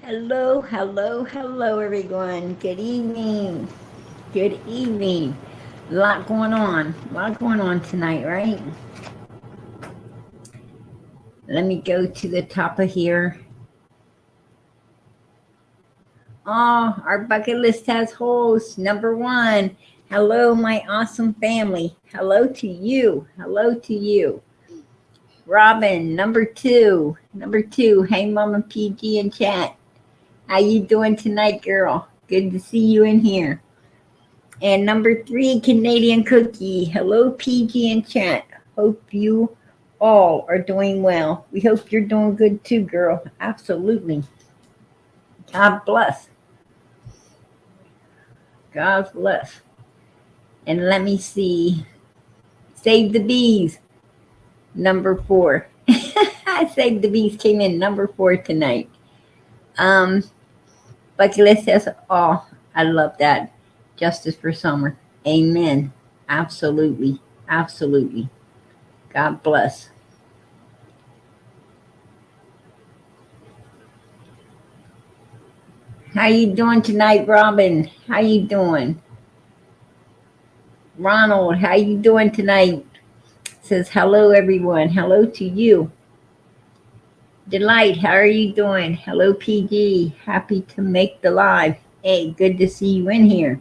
Hello, hello, hello, everyone. Good evening. Good evening. A lot going on. A lot going on tonight, right? Let me go to the top of here. Oh, our bucket list has hosts. Number one, hello, my awesome family. Hello to you. Hello to you. Robin, number two. Number two, hey, Mama PG in chat. How you doing tonight, girl? Good to see you in here. And number three, Canadian Cookie. Hello, PG in chat. Hope you all are doing well. We hope you're doing good too, girl. Absolutely. God bless. God bless. And let me see. Save the Bees, number four. Save the Bees came in number four tonight. Bucket list says, oh, I love that. Justice for Summer. Amen. Absolutely. Absolutely. God bless. How you doing tonight, Robin? How you doing? Ronald, how you doing tonight? Says hello, everyone. Hello to you. Delight, how are you doing? Hello, PG. Happy to make the live. Hey, good to see you in here.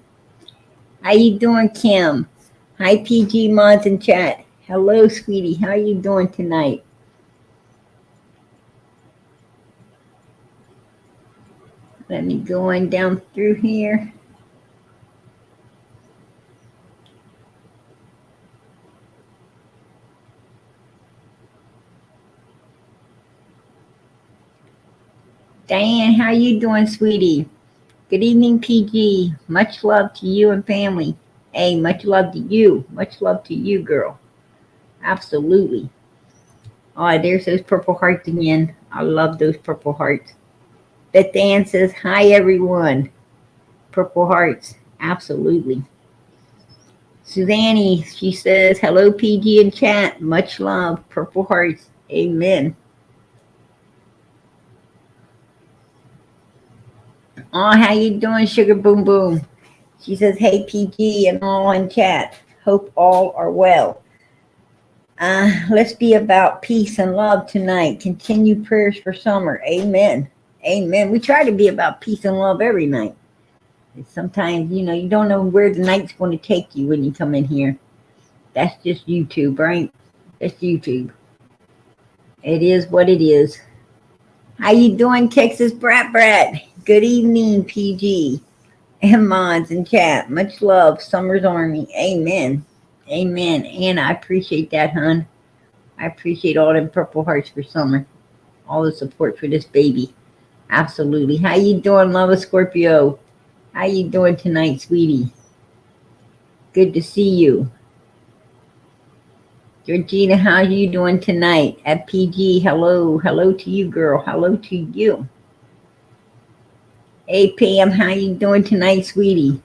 How you doing, Kim? Hi, PG mods in chat. Hello, sweetie. How you doing tonight? Let me go on down through here. Diane, how you doing, sweetie? Good evening, PG. Much love to you and family. Hey, much love to you. Much love to you, girl. Absolutely. Oh, there's those purple hearts again. I love those purple hearts. Beth Ann says, hi, everyone. Purple hearts. Absolutely. Suzanne, she says, hello, PG in chat. Much love. Purple hearts. Amen. Oh, how you doing, Sugar Boom Boom? She says, hey, PG and all in chat. Hope all are well. Let's be about peace and love tonight. Continue prayers for summer. Amen. Amen. We try to be about peace and love every night. Sometimes, you don't know where the night's going to take you when you come in here. That's just YouTube, right? That's YouTube. It is what it is. How you doing, Texas Brat Brat? Good evening, PG. And mods in chat. Much love, Summer's Army. Amen. Amen. And I appreciate that, hon. I appreciate all them purple hearts for summer. All the support for this baby. Absolutely. How you doing, love of Scorpio? How you doing tonight, sweetie? Good to see you. Georgina, how you doing tonight? At PG, hello. Hello to you, girl. Hello to you. Hey, Pam, how you doing tonight, sweetie?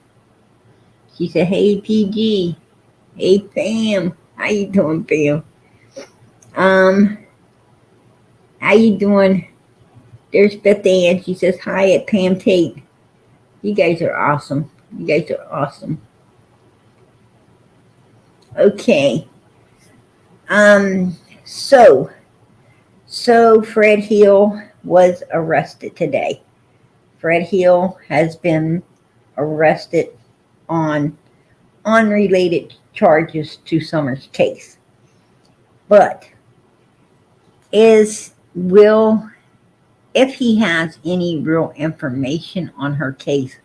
She said, hey, PG. Hey, Pam. How you doing, Pam? How you doing? There's Beth Ann. She says, hi at Pam Tate. You guys are awesome. You guys are awesome. Okay. So Fred Hill was arrested today. Fred Hill has been arrested on unrelated charges to Summer's case. But if he has any real information on her case,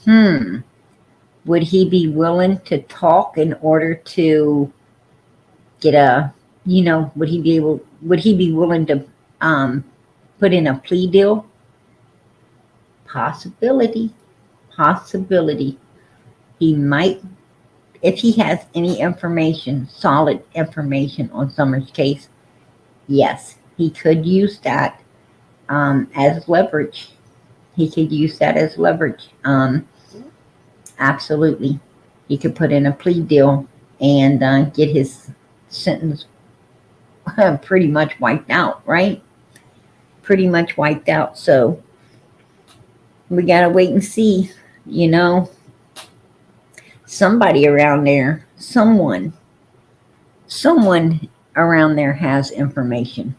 would he be willing to talk in order to get would he be willing to put in a plea deal? Possibility. He might, if he has any information, solid information on Summer's case, yes, he could use that as leverage. He could use that as leverage. Absolutely. He could put in a plea deal and get his sentence pretty much wiped out, right? Pretty much wiped out. So we gotta wait and see, you know. Somebody around there, someone around there has information.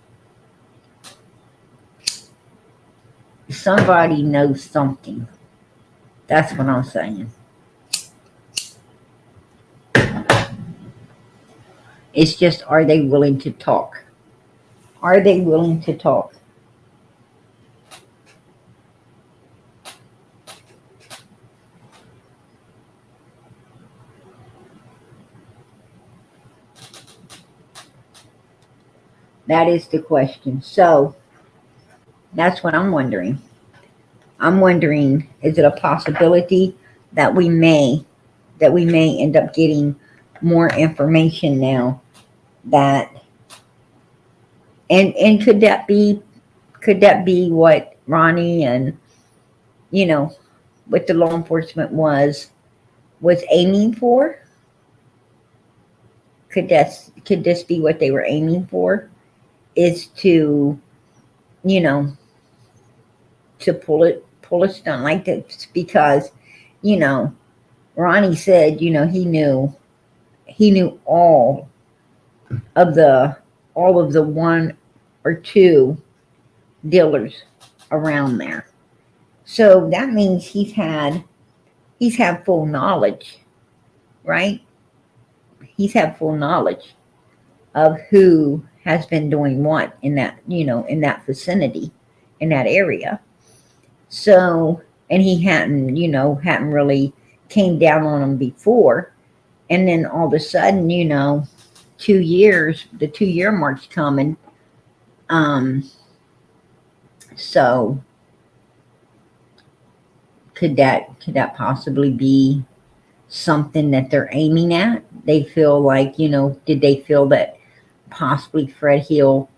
Somebody knows something. That's what I'm saying. It's just, are they willing to talk? Are they willing to talk? That is the question. So that's what I'm wondering. I'm wondering, is it a possibility that we may end up getting more information now, that and could that be what Ronnie and, you know, what the law enforcement was aiming for? Could this be what they were aiming for? Is to, you know, to pull a stunt like this, because, you know, Ronnie said, he knew of the all of the one or two dealers around there. So that means he's had full knowledge, right? He's had full knowledge of who has been doing what in that, in that vicinity, in that area. So, and he hadn't really came down on them before. And then all of a sudden, 2 years, the 2 year mark's coming. Um, so could that possibly be something that they're aiming at? They feel like, did they feel that possibly Fred Hill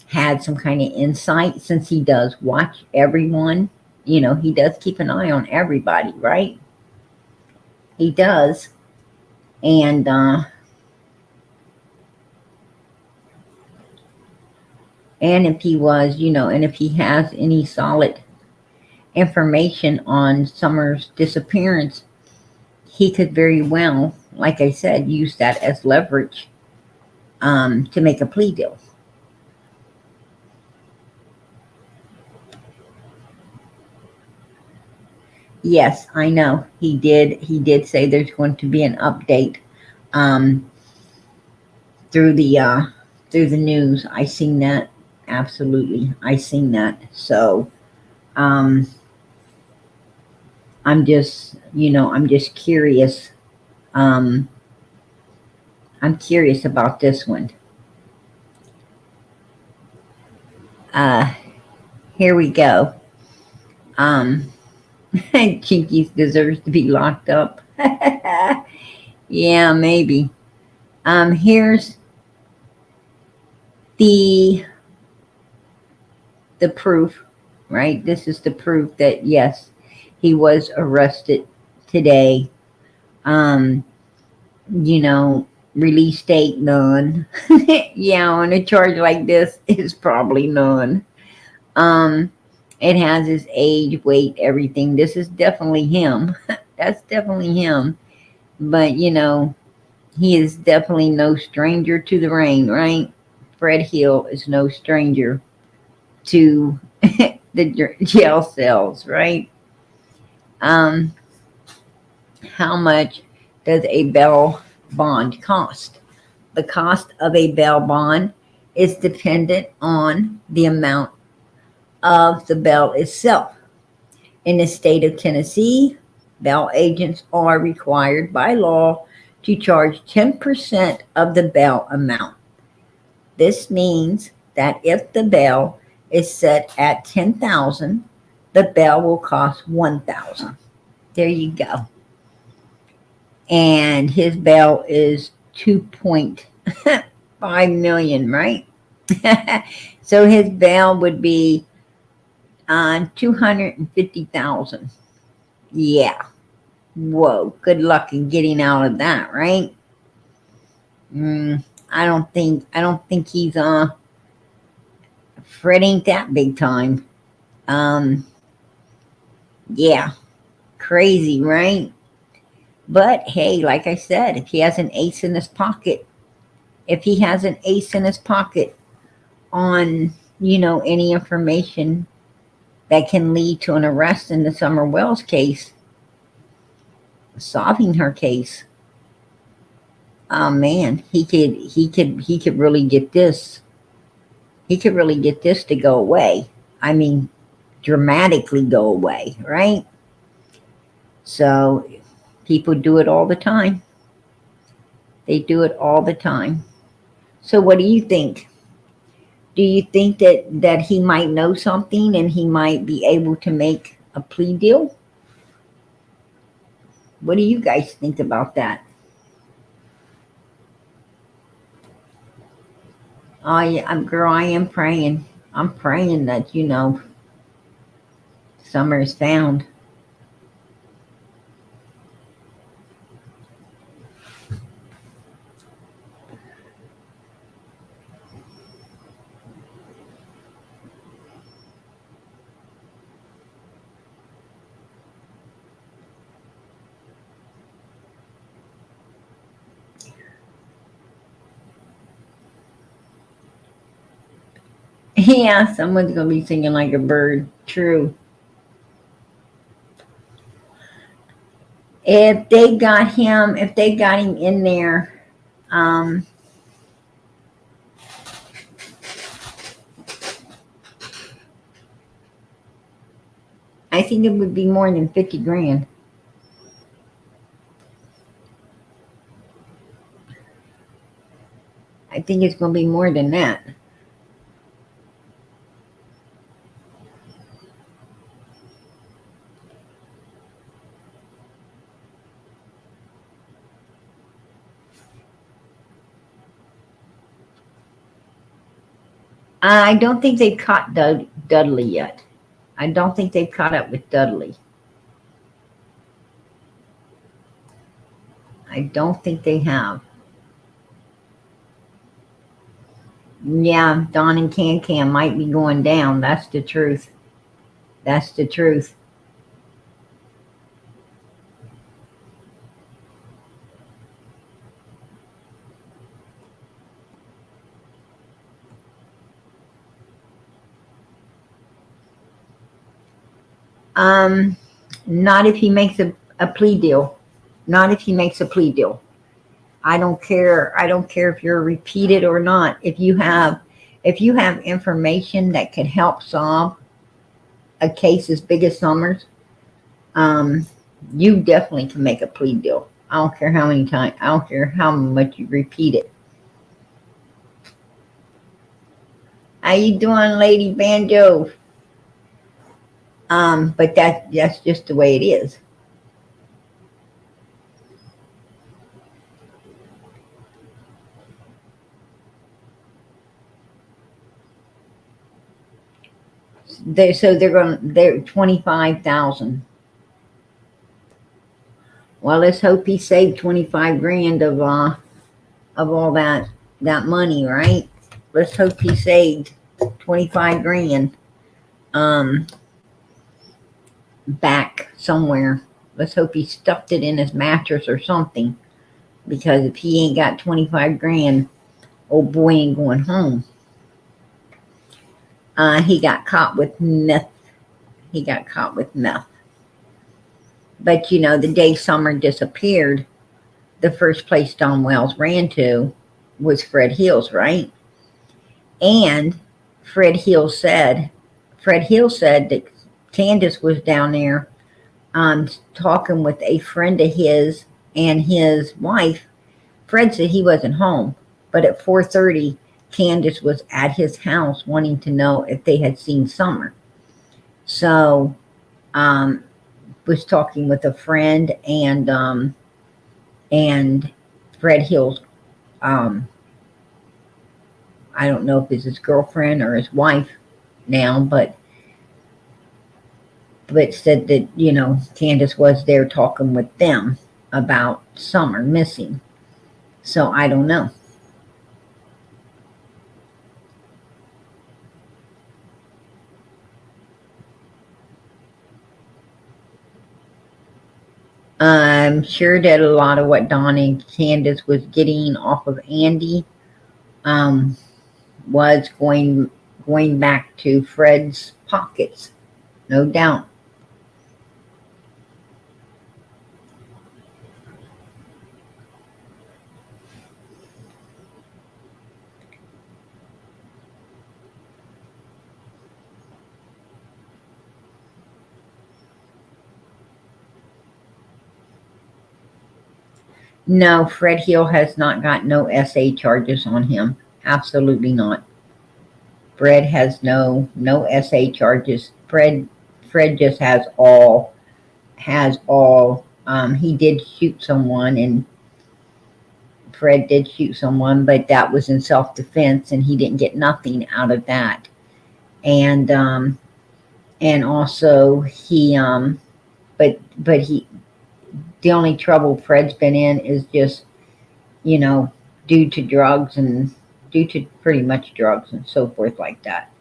had some kind of insight, since he does watch everyone? He does keep an eye on everybody, right? He does. And if he was, and if he has any solid information on Summer's disappearance, he could very well, like I said, use that as leverage, to make a plea deal. Yes, I know. He did say there's going to be an update, um, through the news. I seen that. Absolutely, I seen that. So, um, I'm just curious. Um, I'm curious about this one. Uh, Here we go. Um, Chinky deserves to be locked up. Yeah, maybe. Here's the the proof, right? This is the proof that yes, he was arrested today. Um, release date none. Yeah, on a charge like this is probably none. Um, it has his age, weight, everything. This is definitely him. That's definitely him. But he is definitely no stranger to the rain, right? Fred Hill is no stranger to the jail cells, right? Um, how much does a bail bond cost? The cost of a bail bond is dependent on the amount of the bail itself. In the state of Tennessee, bail agents are required by law to charge 10% of the bail amount. This means that if the bail is set at 10,000, the bail will cost 1,000. There you go. And his bail is 2.5 million, right? So his bail would be on 250,000. Yeah. Whoa. Good luck in getting out of that, right? I don't think he's Fred ain't that big time. Um Yeah, crazy, right? But hey, like I said, if he has an ace in his pocket, if he has an ace in his pocket on, any information that can lead to an arrest in the Summer Wells case, solving her case, oh man, he could really get this. He could really get this to go away. I mean, dramatically go away, right? So people do it all the time. They do it all the time. So what do you think? Do you think that he might know something and he might be able to make a plea deal? What do you guys think about that? Girl, I am praying. I'm praying that Summer is found. Yeah, someone's gonna be singing like a bird. True. If they got him in there, um, I think it would be more than 50 grand. I think it's gonna be more than that. I don't think they've caught Dudley yet. I don't think they've caught up with Dudley. I don't think they have. Yeah, Don and Can Can might be going down. That's the truth. That's the truth. Um, Not if he makes a plea deal. Not if he makes a plea deal. I don't care. I don't care if you're repeated or not. If you have information that could help solve a case as big as Summers, um, you definitely can make a plea deal. I don't care how many times. I don't care how much you repeat it. How you doing, Lady Banjo? But that's just the way it is. They're 25,000. Well, let's hope he saved 25 grand of all that money, right? Let's hope he saved 25 grand um back somewhere. Let's hope he stuffed it in his mattress or something, because if he ain't got 25 grand, old boy ain't going home. He got caught with meth. He got caught with meth. But the day Summer disappeared, the first place Don Wells ran to was Fred Hills, right? And Fred Hill said, Fred Hill said that Candace was down there talking with a friend of his and his wife. Fred said he wasn't home, but at 4:30, Candace was at his house wanting to know if they had seen Summer. So, um, was talking with a friend and Fred Hill's um, I don't know if it's his girlfriend or his wife now, but said that Candace was there talking with them about Summer missing. So I don't know. I'm sure that a lot of what Don and Candace was getting off of Andy um, was going back to Fred's pockets, no doubt. No, Fred Hill has not got no SA charges on him. Absolutely not. Fred has no SA charges. Fred just has all. He did shoot someone, and Fred did shoot someone, but that was in self-defense, and he didn't get nothing out of that. And also but he the only trouble Fred's been in is just you know due to drugs and due to pretty much drugs and so forth like that.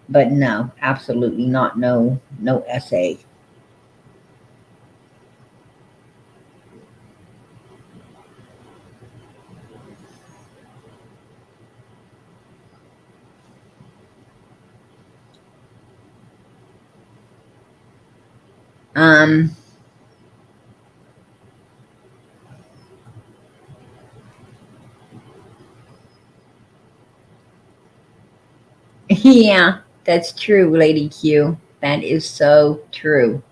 But no, absolutely not. No SA. Um, yeah, that's true, Lady Q. That is so true.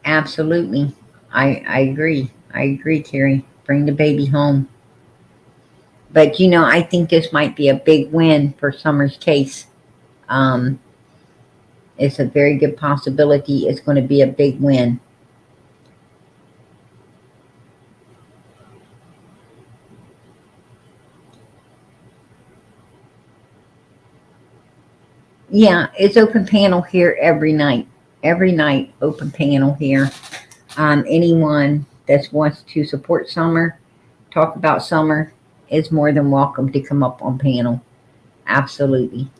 Absolutely. I agree. I agree, Terry. Bring the baby home. But I think this might be a big win for Summer's case. Um, it's a very good possibility it's going to be a big win. Yeah, it's open panel here every night. Every night, open panel here. Anyone that wants to support Summer, talk about Summer, is more than welcome to come up on panel. Absolutely.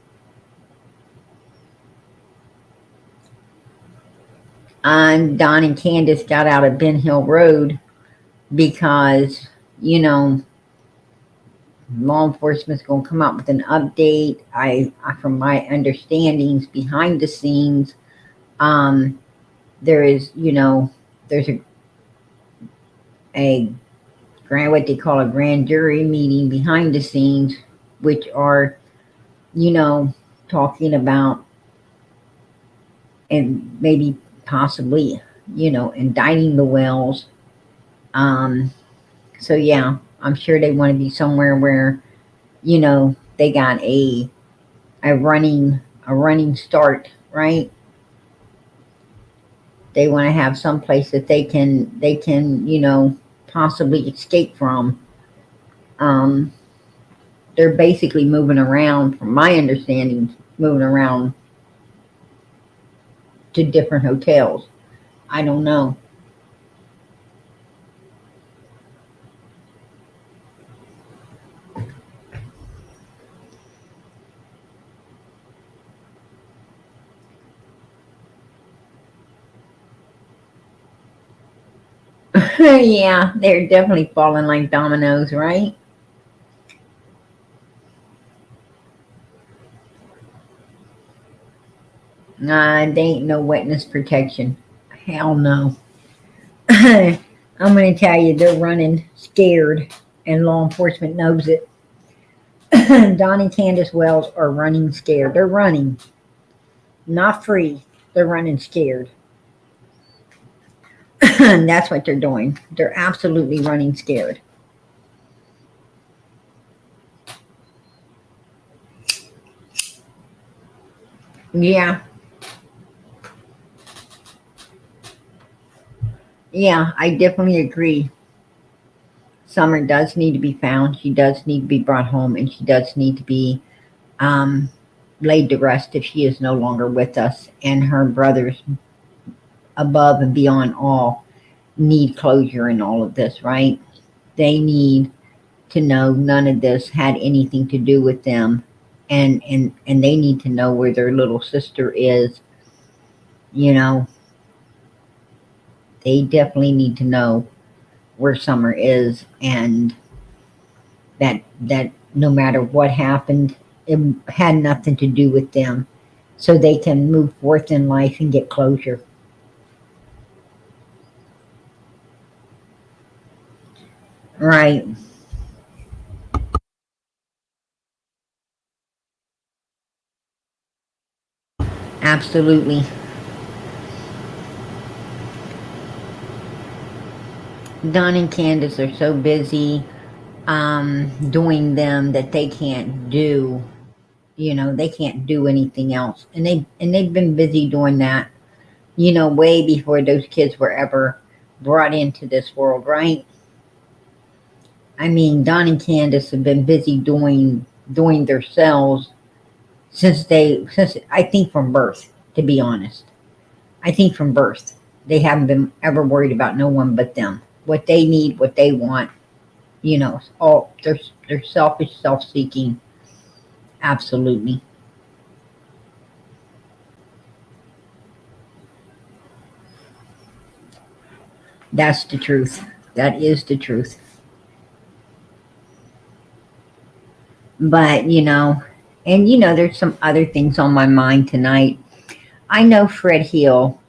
Don and Candace got out of Ben Hill Road because, you know, law enforcement's going to come out with an update. From my understandings behind the scenes, um, there is, there's a what they call a grand jury meeting behind the scenes, which are, you know, talking about and maybe possibly, indicting the Wells. Um, so yeah, I'm sure they want to be somewhere where, they got a running start, right? They want to have some place that they can possibly escape from. Um, they're basically moving around, from my understanding, moving around to different hotels. I don't know. Yeah, they're definitely falling like dominoes, right? They ain't no witness protection. Hell no. I'm going to tell you, they're running scared, and law enforcement knows it. Don and Candace Wells are running scared. They're running, not free. They're running scared. And that's what they're doing. They're absolutely running scared. Yeah, yeah, I definitely agree. Summer does need to be found. She does need to be brought home, and she does need to be um, laid to rest if she is no longer with us. And her brothers, above and beyond all, need closure in all of this, right? They need to know none of this had anything to do with them, and they need to know where their little sister is. you know, they definitely need to know where Summer is, and that no matter what happened, it had nothing to do with them, so they can move forth in life and get closure. Right. Absolutely. Don and Candace are so busy doing them that they can't do, they can't do anything else, and they've been busy doing that, way before those kids were ever brought into this world, right? I mean, Don and Candace have been busy doing themselves since I think from birth, to be honest. I think from birth. They haven't been ever worried about no one but them. What they need, what they want, all they're selfish, self seeking. Absolutely. That's the truth. That is the truth. But and there's some other things on my mind tonight. I know Fred Hill,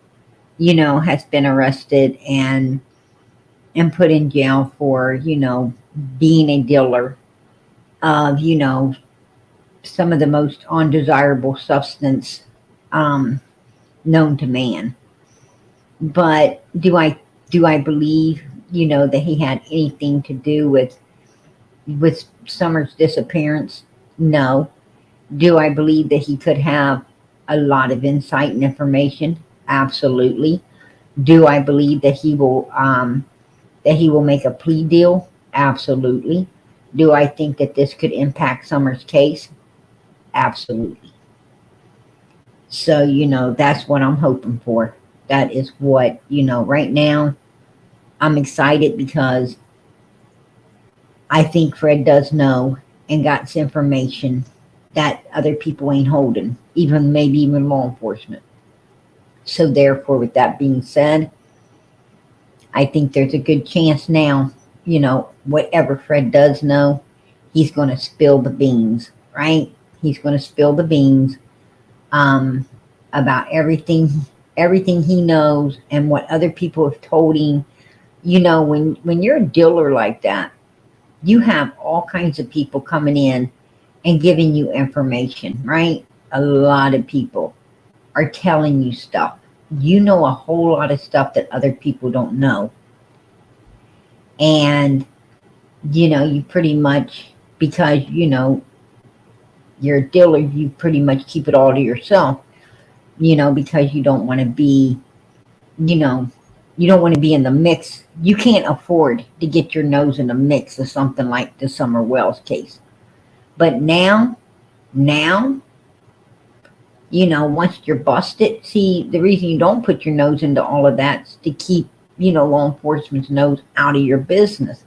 has been arrested and put in jail for, being a dealer of, some of the most undesirable substance um, known to man. But do I believe, that he had anything to do with Summer's disappearance? No. Do I believe that he could have a lot of insight and information? Absolutely. Do I believe that he will make a plea deal? Absolutely. Do I think that this could impact Summer's case? Absolutely. So, that's what I'm hoping for. That is what, right now I'm excited because I think Fred does know and got some information that other people ain't holding, even maybe even law enforcement. So, therefore, with that being said, I think there's a good chance now, whatever Fred does know, he's going to spill the beans, right? He's going to spill the beans um, about everything he knows and what other people have told him. When you're a dealer like that, you have all kinds of people coming in and giving you information, right? A lot of people are telling you stuff. You know a whole lot of stuff that other people don't know. And, you pretty much, because, you're a dealer, you pretty much keep it all to yourself, because you don't want to be, you know, you don't want to be in the mix. You can't afford to get your nose in the mix of something like the Summer Wells case. But now, once you're busted, see, the reason you don't put your nose into all of that is to keep, law enforcement's nose out of your business.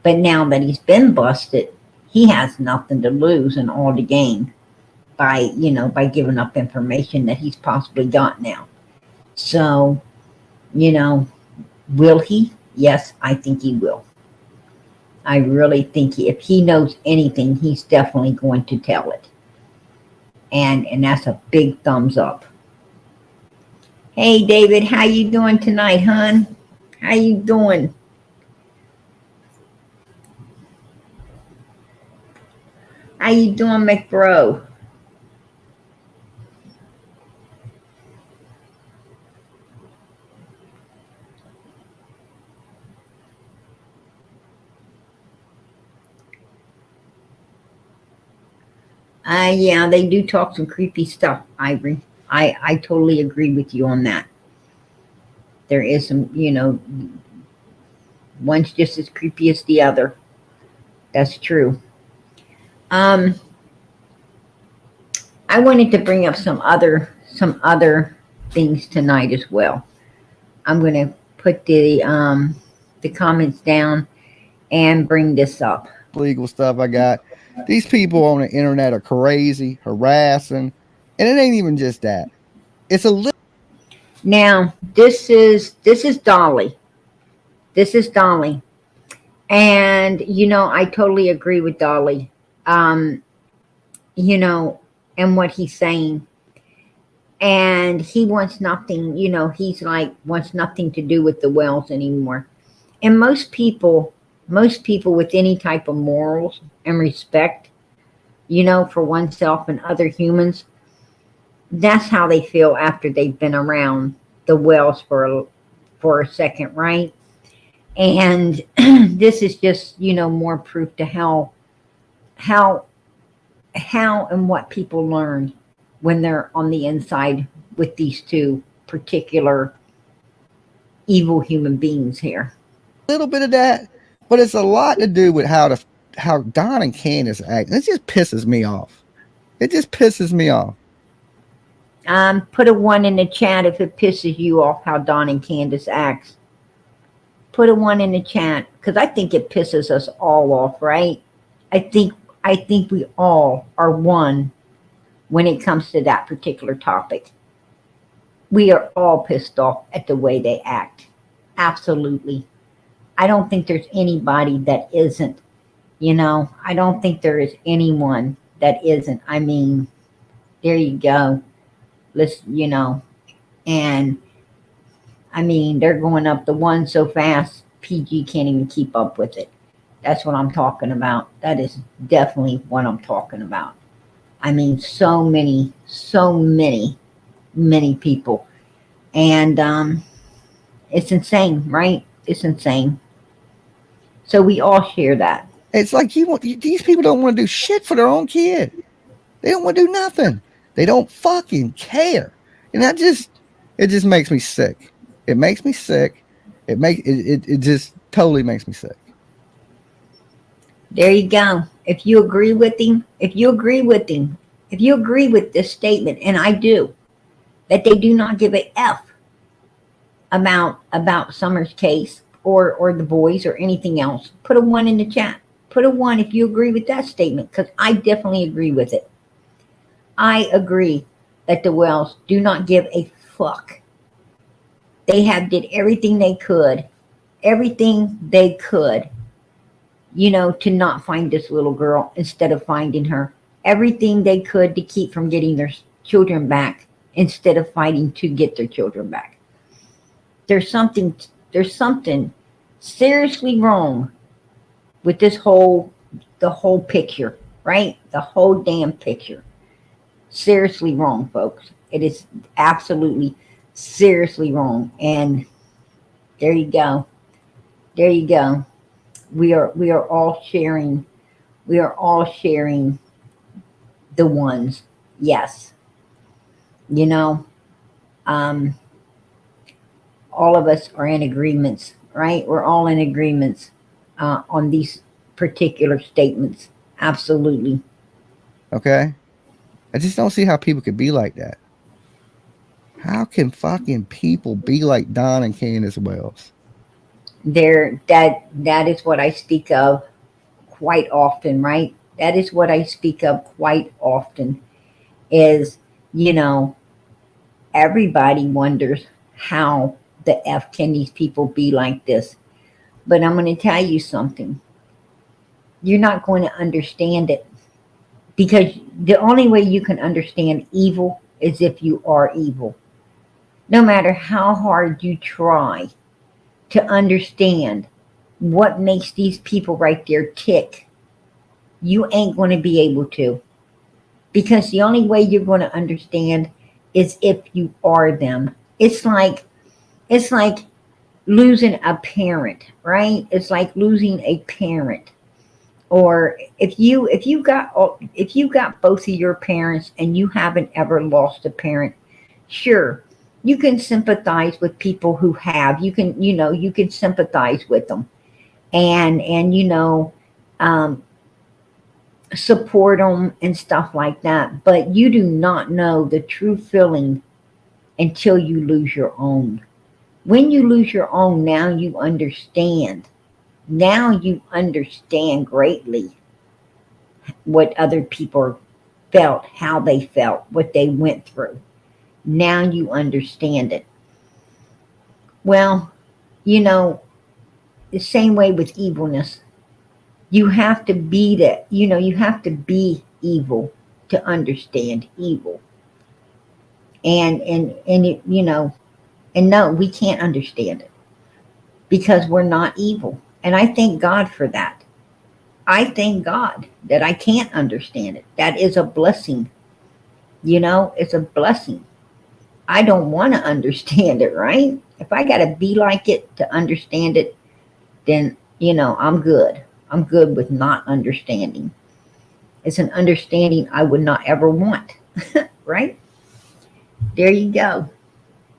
But now that he's been busted, he has nothing to lose and all to gain by giving up information that he's possibly got now. So, you know, will he? Yes, I think he will. I really think if he knows anything, he's definitely going to tell it. And that's a big thumbs up. Hey David, how you doing tonight, hon? How you doing? How you doing, McBro? Yeah, they do talk some creepy stuff, Ivory. I totally agree with you on that. There is some, one's just as creepy as the other. That's true. Um, I wanted to bring up some other things tonight as well. I'm going to put the comments down and bring this up. Legal stuff I got. These people on the internet are crazy, harassing, and it ain't even just that. It's a little Now, this is Dolly. This is Dolly. And I totally agree with Dolly. Um, you know, and what he's saying. And he wants nothing, he's like wants nothing to do with the Wells anymore. And most people with any type of morals and respect, for oneself and other humans, that's how they feel after they've been around the Wells for a second, right? And this is just, more proof to how how and what people learn when they're on the inside with these two particular evil human beings here. A little bit of that, but it's a lot to do with how Don and Candace act. It just pisses me off. It just pisses me off. Put a one in the chat if it pisses you off how Don and Candace acts. Put a one in the chat because I think it pisses us all off, right? I think I think we all are one when it comes to that particular topic. We are all pissed off at the way they act. Absolutely. I don't think there's anybody that isn't, I don't think there is anyone that isn't. I mean, there you go. Let's, and I mean, they're going up the one so fast, PG can't even keep up with it. That's what I'm talking about. That is definitely what I'm talking about. I mean, so many people. And it's insane, right? It's insane. So we all share that. It's like these people don't want to do shit for their own kid. They don't want to do nothing. They don't fucking care. And it just makes me sick. It makes me sick. It just totally makes me sick. There you go. If you agree with him, if you agree with this statement, and I do, that they do not give a F about Summer's case or the boys or anything else, put a one in the chat. Put a one if you agree with that statement, because I definitely agree with it. I agree that the Wells do not give a fuck. They did everything they could, to not find this little girl instead of finding her. Everything they could to keep from getting their children back instead of fighting to get their children back. There's something seriously wrong with the whole picture, right? The whole damn picture. Seriously wrong, folks. It is absolutely seriously wrong. And there you go. There you go. We are all sharing the ones. Yes. All of us are in agreements, right? We're all in agreements on these particular statements. Absolutely. Okay? I just don't see how people could be like that. How can fucking people be like Don and Candace Wells? That is what I speak of quite often, right? That is what I speak of quite often is, everybody wonders how the F can these people be like this. But I'm going to tell you something. You're not going to understand it, because the only way you can understand evil is if you are evil. No matter how hard you try to understand what makes these people right there tick, you ain't going to be able to. Because the only way you're going to understand is if you are them. It's like losing a parent, right? It's like losing a parent. Or if you got both of your parents and you haven't ever lost a parent, sure, you can sympathize with people who have. You can sympathize with them, and support them and stuff like that. But you do not know the true feeling until you lose your own. When you lose your own, now you understand. Now you understand greatly what other people felt, how they felt, what they went through. Now you understand it. Well, you know, the same way with evilness. You have to be that, you have to be evil to understand evil. And it, and no, we can't understand it because we're not evil. And I thank God for that. I thank God that I can't understand it. That is a blessing. It's a blessing. I don't want to understand it, right? If I got to be like it to understand it, then, I'm good. I'm good with not understanding. It's an understanding I would not ever want, right? There you go.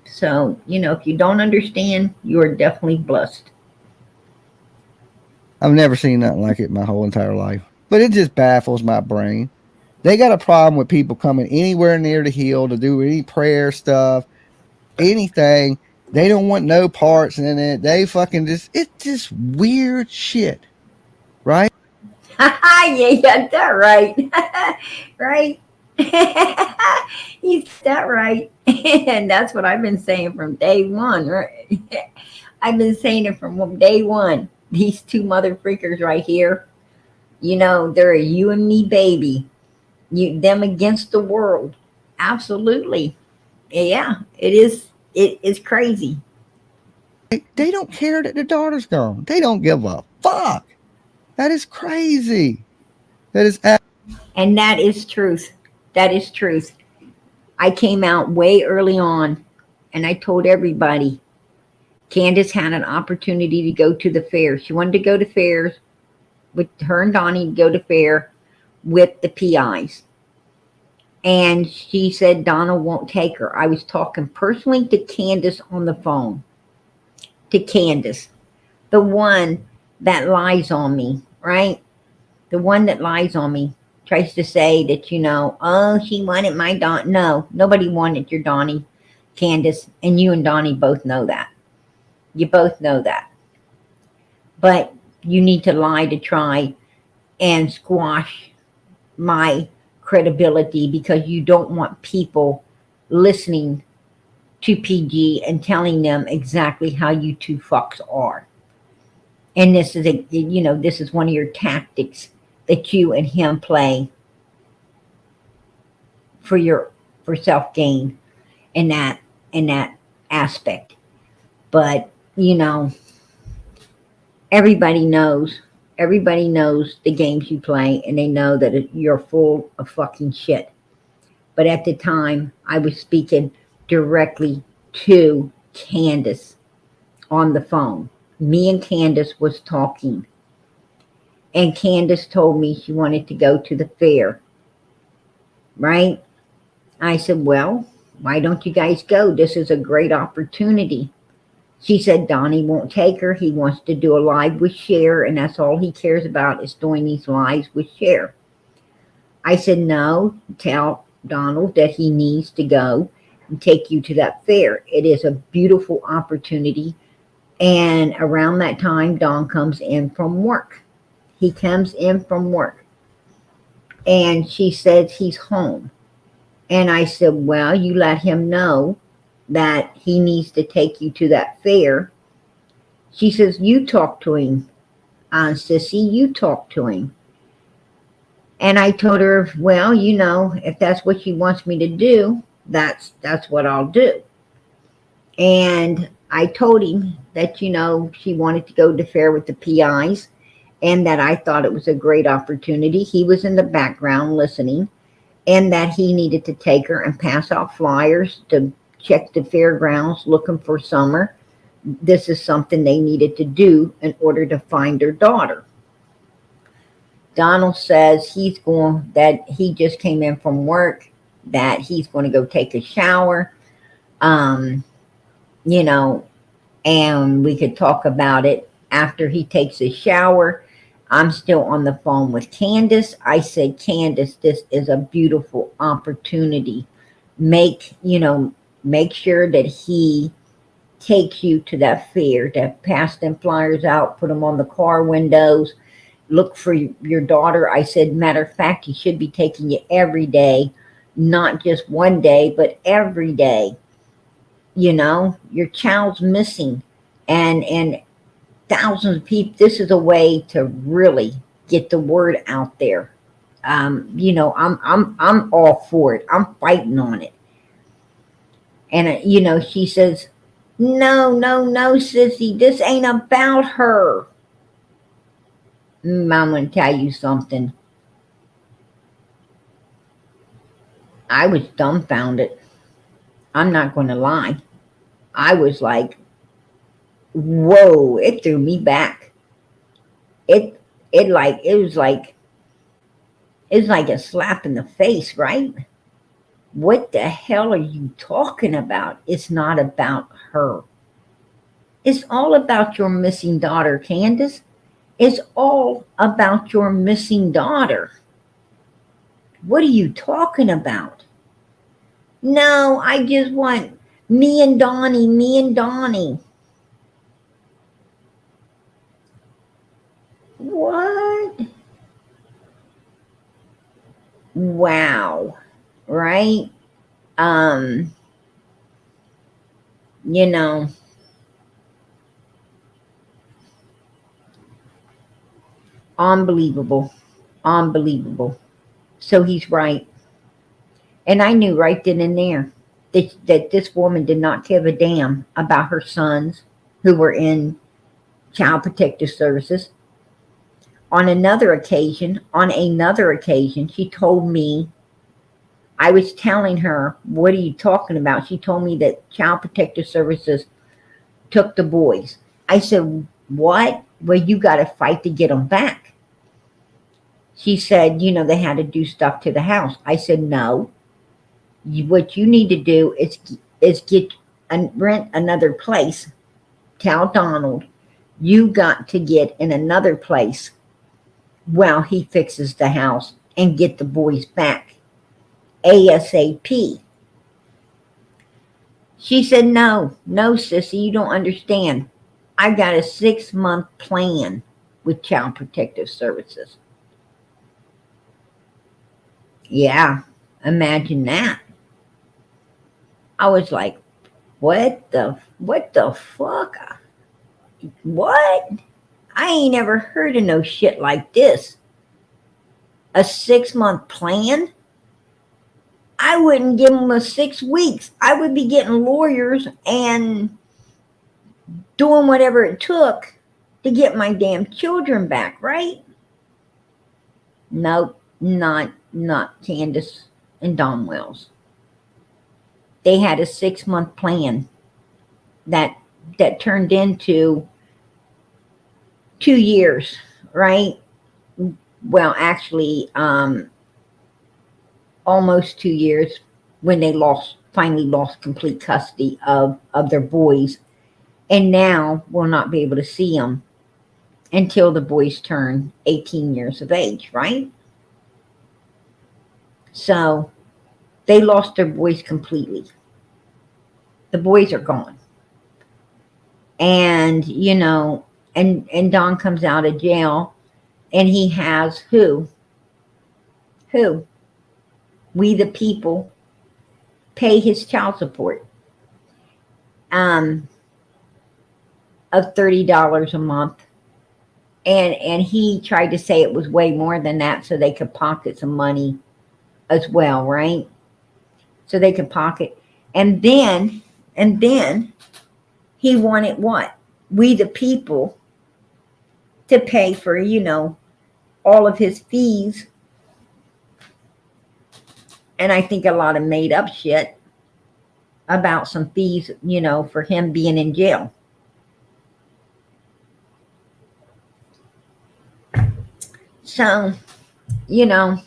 So, if you don't understand, you are definitely blessed. I've never seen nothing like it my whole entire life. But it just baffles my brain. They got a problem with people coming anywhere near the hill to do any prayer stuff, anything. They don't want no parts in it. They fucking it's just weird shit, right? Yeah, you got that right. Right? You got that right. And that's what I've been saying from day one, right? I've been saying it from day one. These two mother freakers right here, they're a you and me baby. Them against the world. Absolutely. Yeah, it is. It is crazy. They don't care that their daughter's gone. They don't give a fuck. That is crazy. That is And that is truth. That is truth. I came out way early on and I told everybody Candace had an opportunity to go to the fair. She wanted to go to fairs with her and Donnie, go to fair with the PIs. And she said Donna won't take her. I was talking personally to Candace on the phone. To Candace, the one that lies on me, right? The one that lies on me tries to say that, oh, she wanted my Don. No, nobody wanted your Donnie, Candace, and you and Donnie both know that. You both know that. But you need to lie to try and squash my credibility because you don't want people listening to PG and telling them exactly how you two fucks are. And this is one of your tactics that you and him play for self gain in that aspect. But everybody knows the games you play, and they know that you're full of fucking shit. But at the time, I was speaking directly to Candace on the phone. Me and Candace was talking, and Candace told me she wanted to go to the fair, right? I said, well, why don't you guys go? This is a great opportunity. She said Donnie won't take her. He wants to do a live with Cher, and that's all he cares about is doing these lives with Cher. I said, no, tell Donald that he needs to go and take you to that fair. It is a beautiful opportunity. And around that time, Don comes in from work. He comes in from work. And she says he's home. And I said, well, you let him know that he needs to take you to that fair. She says, you talk to him, Sissy, you talk to him. And I told her, well, if that's what she wants me to do, that's what I'll do. And I told him that, she wanted to go to fair with the PIs and that I thought it was a great opportunity. He was in the background listening, and that he needed to take her and pass out flyers to check the fairgrounds looking for Summer. This is something they needed to do in order to find their daughter. Donald says that he just came in from work, that he's going to go take a shower, and we could talk about it after he takes a shower. I'm still on the phone with Candace. I said, Candace, this is a beautiful opportunity. Make sure that he takes you to that fair, to pass them flyers out, put them on the car windows, look for your daughter. I said, matter of fact, he should be taking you every day, not just one day, but every day. your child's missing, and thousands of people. This is a way to really get the word out there. I'm all for it. I'm fighting on it. And she says, no, no, no, sissy, this ain't about her. I'm gonna tell you something. I was dumbfounded. I'm not gonna lie. I was like, whoa, it threw me back. It was like a slap in the face, right? What the hell are you talking about? It's not about her. It's all about your missing daughter, Candace. It's all about your missing daughter. What are you talking about? No, I just want me and Donnie. What? Wow. Right? Um, you know, unbelievable. Unbelievable. So he's right. And I knew right then and there that this woman did not give a damn about her sons who were in child protective services. On another occasion, she told me, I was telling her, what are you talking about? She told me that child protective services took the boys. I said, what? Well, you got to fight to get them back. She said, they had to do stuff to the house. I said, no. What you need to do is get rent another place. Tell Donald, you got to get in another place while he fixes the house and get the boys back ASAP. She said, no, sissy, you don't understand. I got a 6-month plan with Child Protective Services. Yeah, imagine that. I was like, what the fuck? What? I ain't ever heard of no shit like this. A 6-month plan? I wouldn't give them 6 weeks. I would be getting lawyers and doing whatever it took to get my damn children back, right? Nope, not Candace and Don Wells. They had a 6-month plan that turned into 2 years, right? Well, actually, almost 2 years when they finally lost complete custody of their boys, and now will not be able to see them until the boys turn 18 years of age, right? So they lost their boys completely. The boys are gone. And, and Don comes out of jail and he has who? We the people pay his child support of $30 a month. And he tried to say it was way more than that so they could pocket some money as well, right? So they could pocket. And then he wanted what? We the people to pay for, all of his fees. And I think a lot of made up shit about some fees, for him being in jail. So, these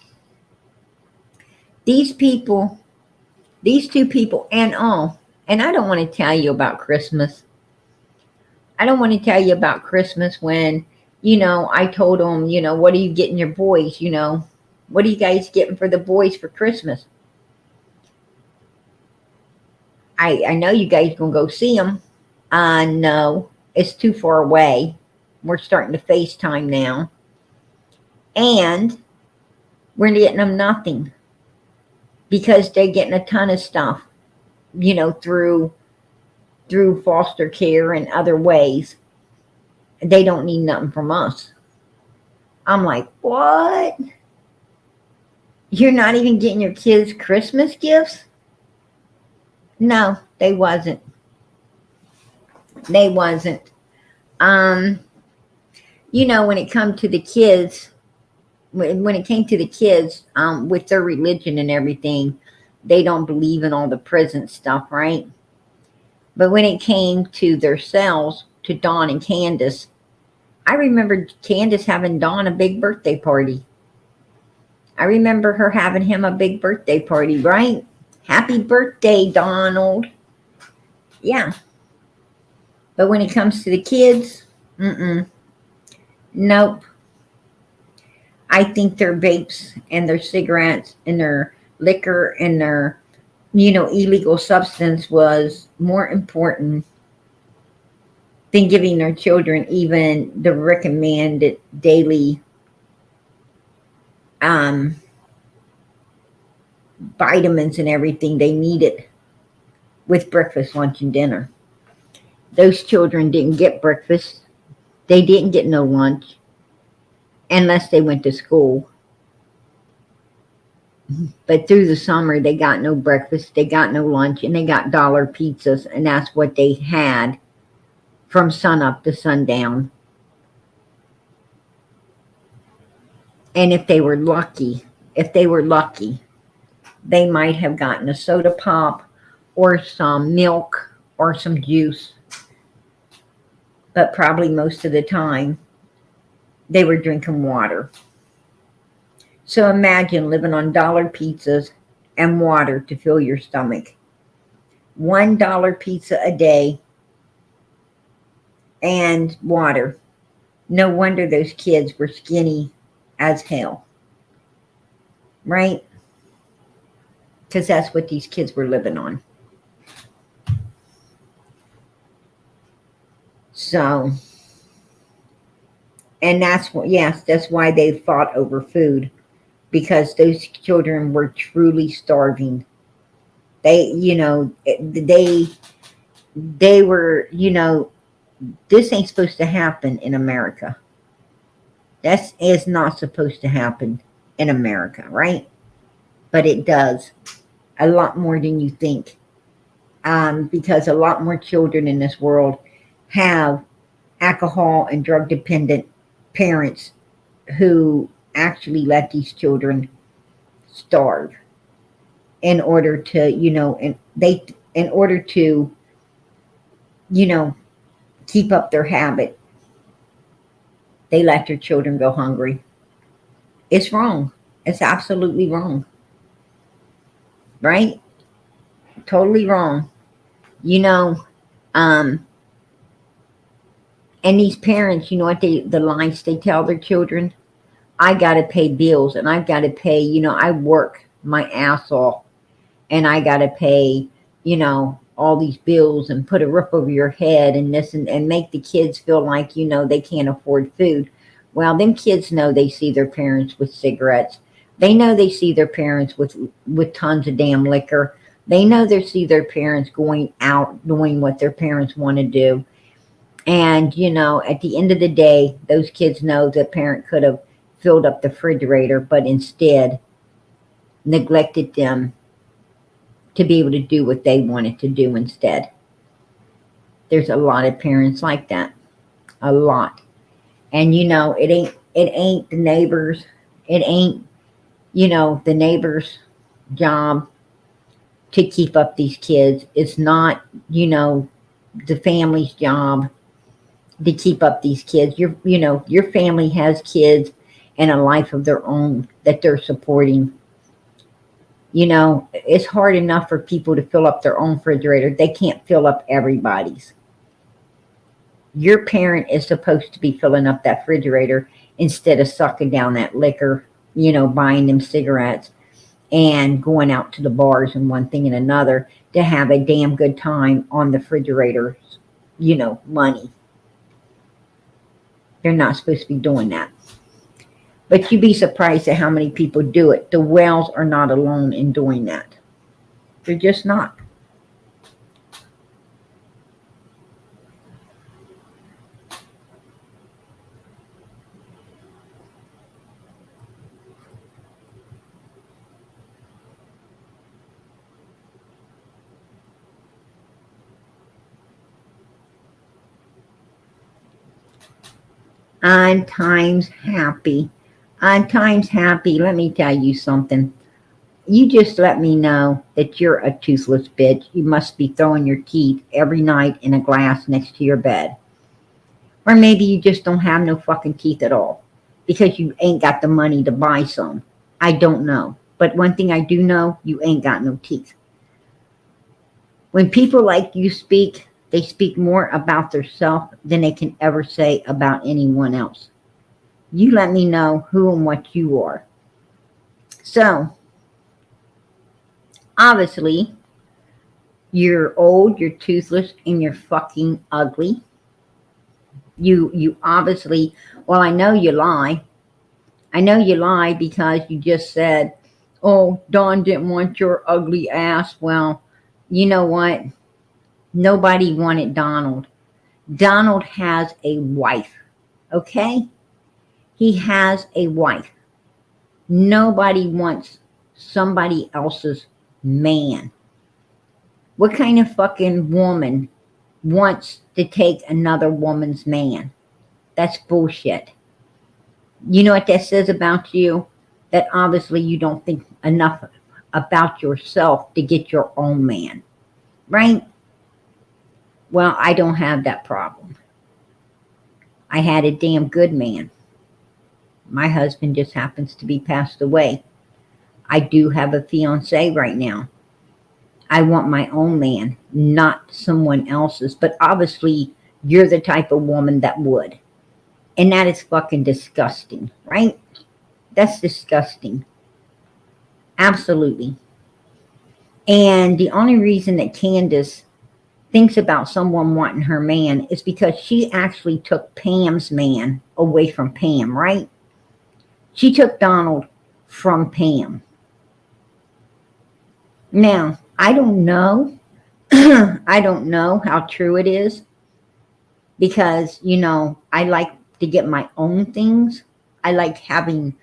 two people and all, and I don't want to tell you about Christmas. I don't want to tell you about Christmas when, I told them, what are you getting your boys, what are you guys getting for the boys for Christmas? I know you guys gonna go see them. No, it's too far away. We're starting to FaceTime now. And we're getting them nothing because they're getting a ton of stuff, through through foster care and other ways. They don't need nothing from us. I'm like, what? You're not even getting your kids Christmas gifts? No, they wasn't. They wasn't. Um, when it come to the kids, when it came to the kids, with their religion and everything, they don't believe in all the present stuff, right? But when it came to themselves, to Dawn and Candace, I remember Candace having Dawn a big birthday party. I remember her having him a big birthday party, right? Happy birthday, Donald. Yeah. But when it comes to the kids, nope. I think their vapes and their cigarettes and their liquor and their, illegal substance was more important than giving their children even the recommended daily vitamins and everything they needed with breakfast, lunch, and dinner. Those children didn't get breakfast. They didn't get no lunch unless they went to school. But through the summer, they got no breakfast, they got no lunch, and they got dollar pizzas, and that's what they had from sun up to sundown. And if they were lucky, they might have gotten a soda pop or some milk or some juice. But probably most of the time, they were drinking water. So imagine living on dollar pizzas and water to fill your stomach. $1 pizza a day and water. No wonder those kids were skinny as hell. Right? Because that's what these kids were living on. So, and that's why they fought over food. Because those children were truly starving. They were, this ain't supposed to happen in America. That is not supposed to happen in America, right? But it does. A lot more than you think. Because a lot more children in this world have alcohol and drug dependent parents who actually let these children starve in order to, keep up their habit. They let their children go hungry. It's wrong. It's absolutely wrong. Right? Totally wrong. And these parents, what the lines they tell their children? I got to pay bills and I've got to pay, I work my ass off and I got to pay, all these bills and put a roof over your head and this and make the kids feel like, they can't afford food. Well, them kids know they see their parents with cigarettes. They know they see their parents with tons of damn liquor. They know they see their parents going out doing what their parents want to do. And, at the end of the day, those kids know the parent could have filled up the refrigerator, but instead neglected them to be able to do what they wanted to do instead. There's a lot of parents like that. A lot. And it ain't the neighbors. It ain't, the neighbor's job to keep up these kids. It's not, the family's job to keep up these kids. Your family has kids and a life of their own that they're supporting. It's hard enough for people to fill up their own refrigerator. They can't fill up everybody's. Your parent is supposed to be filling up that refrigerator instead of sucking down that liquor, buying them cigarettes and going out to the bars and one thing and another to have a damn good time on the refrigerator's, money. They're not supposed to be doing that. But you'd be surprised at how many people do it. The Wells are not alone in doing that. They're just not. I'm times happy. I'm times happy. Let me tell you something. You just let me know that you're a toothless bitch. You must be throwing your teeth every night in a glass next to your bed. Or maybe you just don't have no fucking teeth at all because you ain't got the money to buy some. I don't know. But one thing I do know, you ain't got no teeth. When people like you speak, they speak more about themselves than they can ever say about anyone else. You let me know who and what you are. So, obviously, you're old, you're toothless, and you're fucking ugly. You obviously, well, I know you lie. I know you lie because you just said, oh, Dawn didn't want your ugly ass. Well, you know what? Nobody wanted Donald. Donald has a wife, okay? He has a wife. Nobody wants somebody else's man. What kind of fucking woman wants to take another woman's man? That's bullshit. You know what that says about you? That obviously you don't think enough about yourself to get your own man, right? Well, I don't have that problem. I had a damn good man. My husband just happens to be passed away. I do have a fiance right now. I want my own man, not someone else's. But obviously, you're the type of woman that would. And that is fucking disgusting, right? That's disgusting. Absolutely. And the only reason that Candace thinks about someone wanting her man is because she actually took Pam's man away from Pam, right? She took Donald from Pam. Now, I don't know. I don't know how true it is because, you know, I like to get my own things. I like having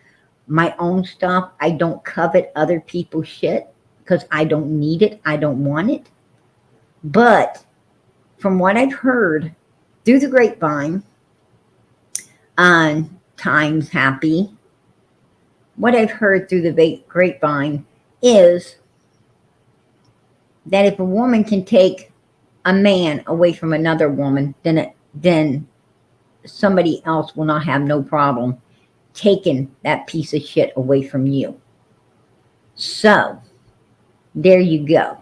my own stuff. I don't covet other people's shit because I don't need it. I don't want it. But from what I've heard through the grapevine on Times Happy, what I've heard through the grapevine is that if a woman can take a man away from another woman, then somebody else will not have no problem taking that piece of shit away from you. So, there you go.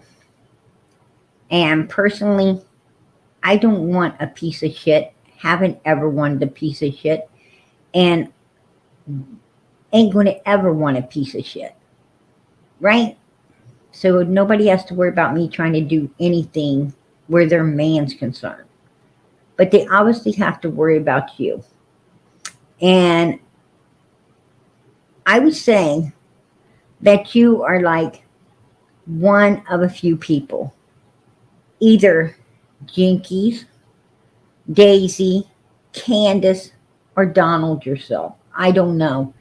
And personally, I don't want a piece of shit. Haven't ever wanted a piece of shit. And ain't going to ever want a piece of shit. Right? So nobody has to worry about me trying to do anything where their man's concerned. But they obviously have to worry about you. And I would say that you are like one of a few people. Either Jinkies, Daisy, Candace, or Donald yourself. I don't know.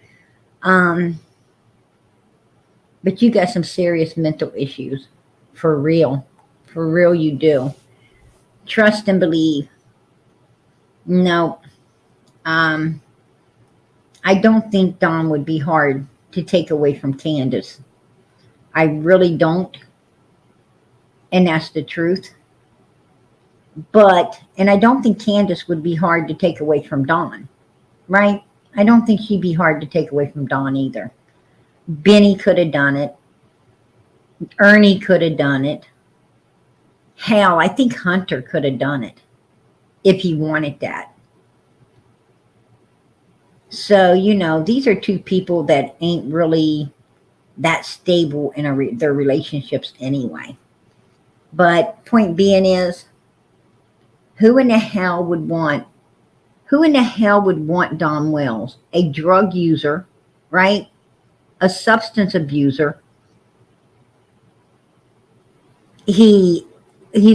But you got some serious mental issues. For real. For real you do. Trust and believe. No. I don't think Don would be hard to take away from Candace. I really don't. And that's the truth. But, and I don't think Candace would be hard to take away from Don. Right? I don't think she'd be hard to take away from Don either. Benny could have done it. Ernie could have done it. Hell, I think Hunter could have done it if he wanted that. So, you know, these are two people that ain't really that stable in their relationships anyway. But point being is, who in the hell would want Don Wells? A drug user, right? A substance abuser. He's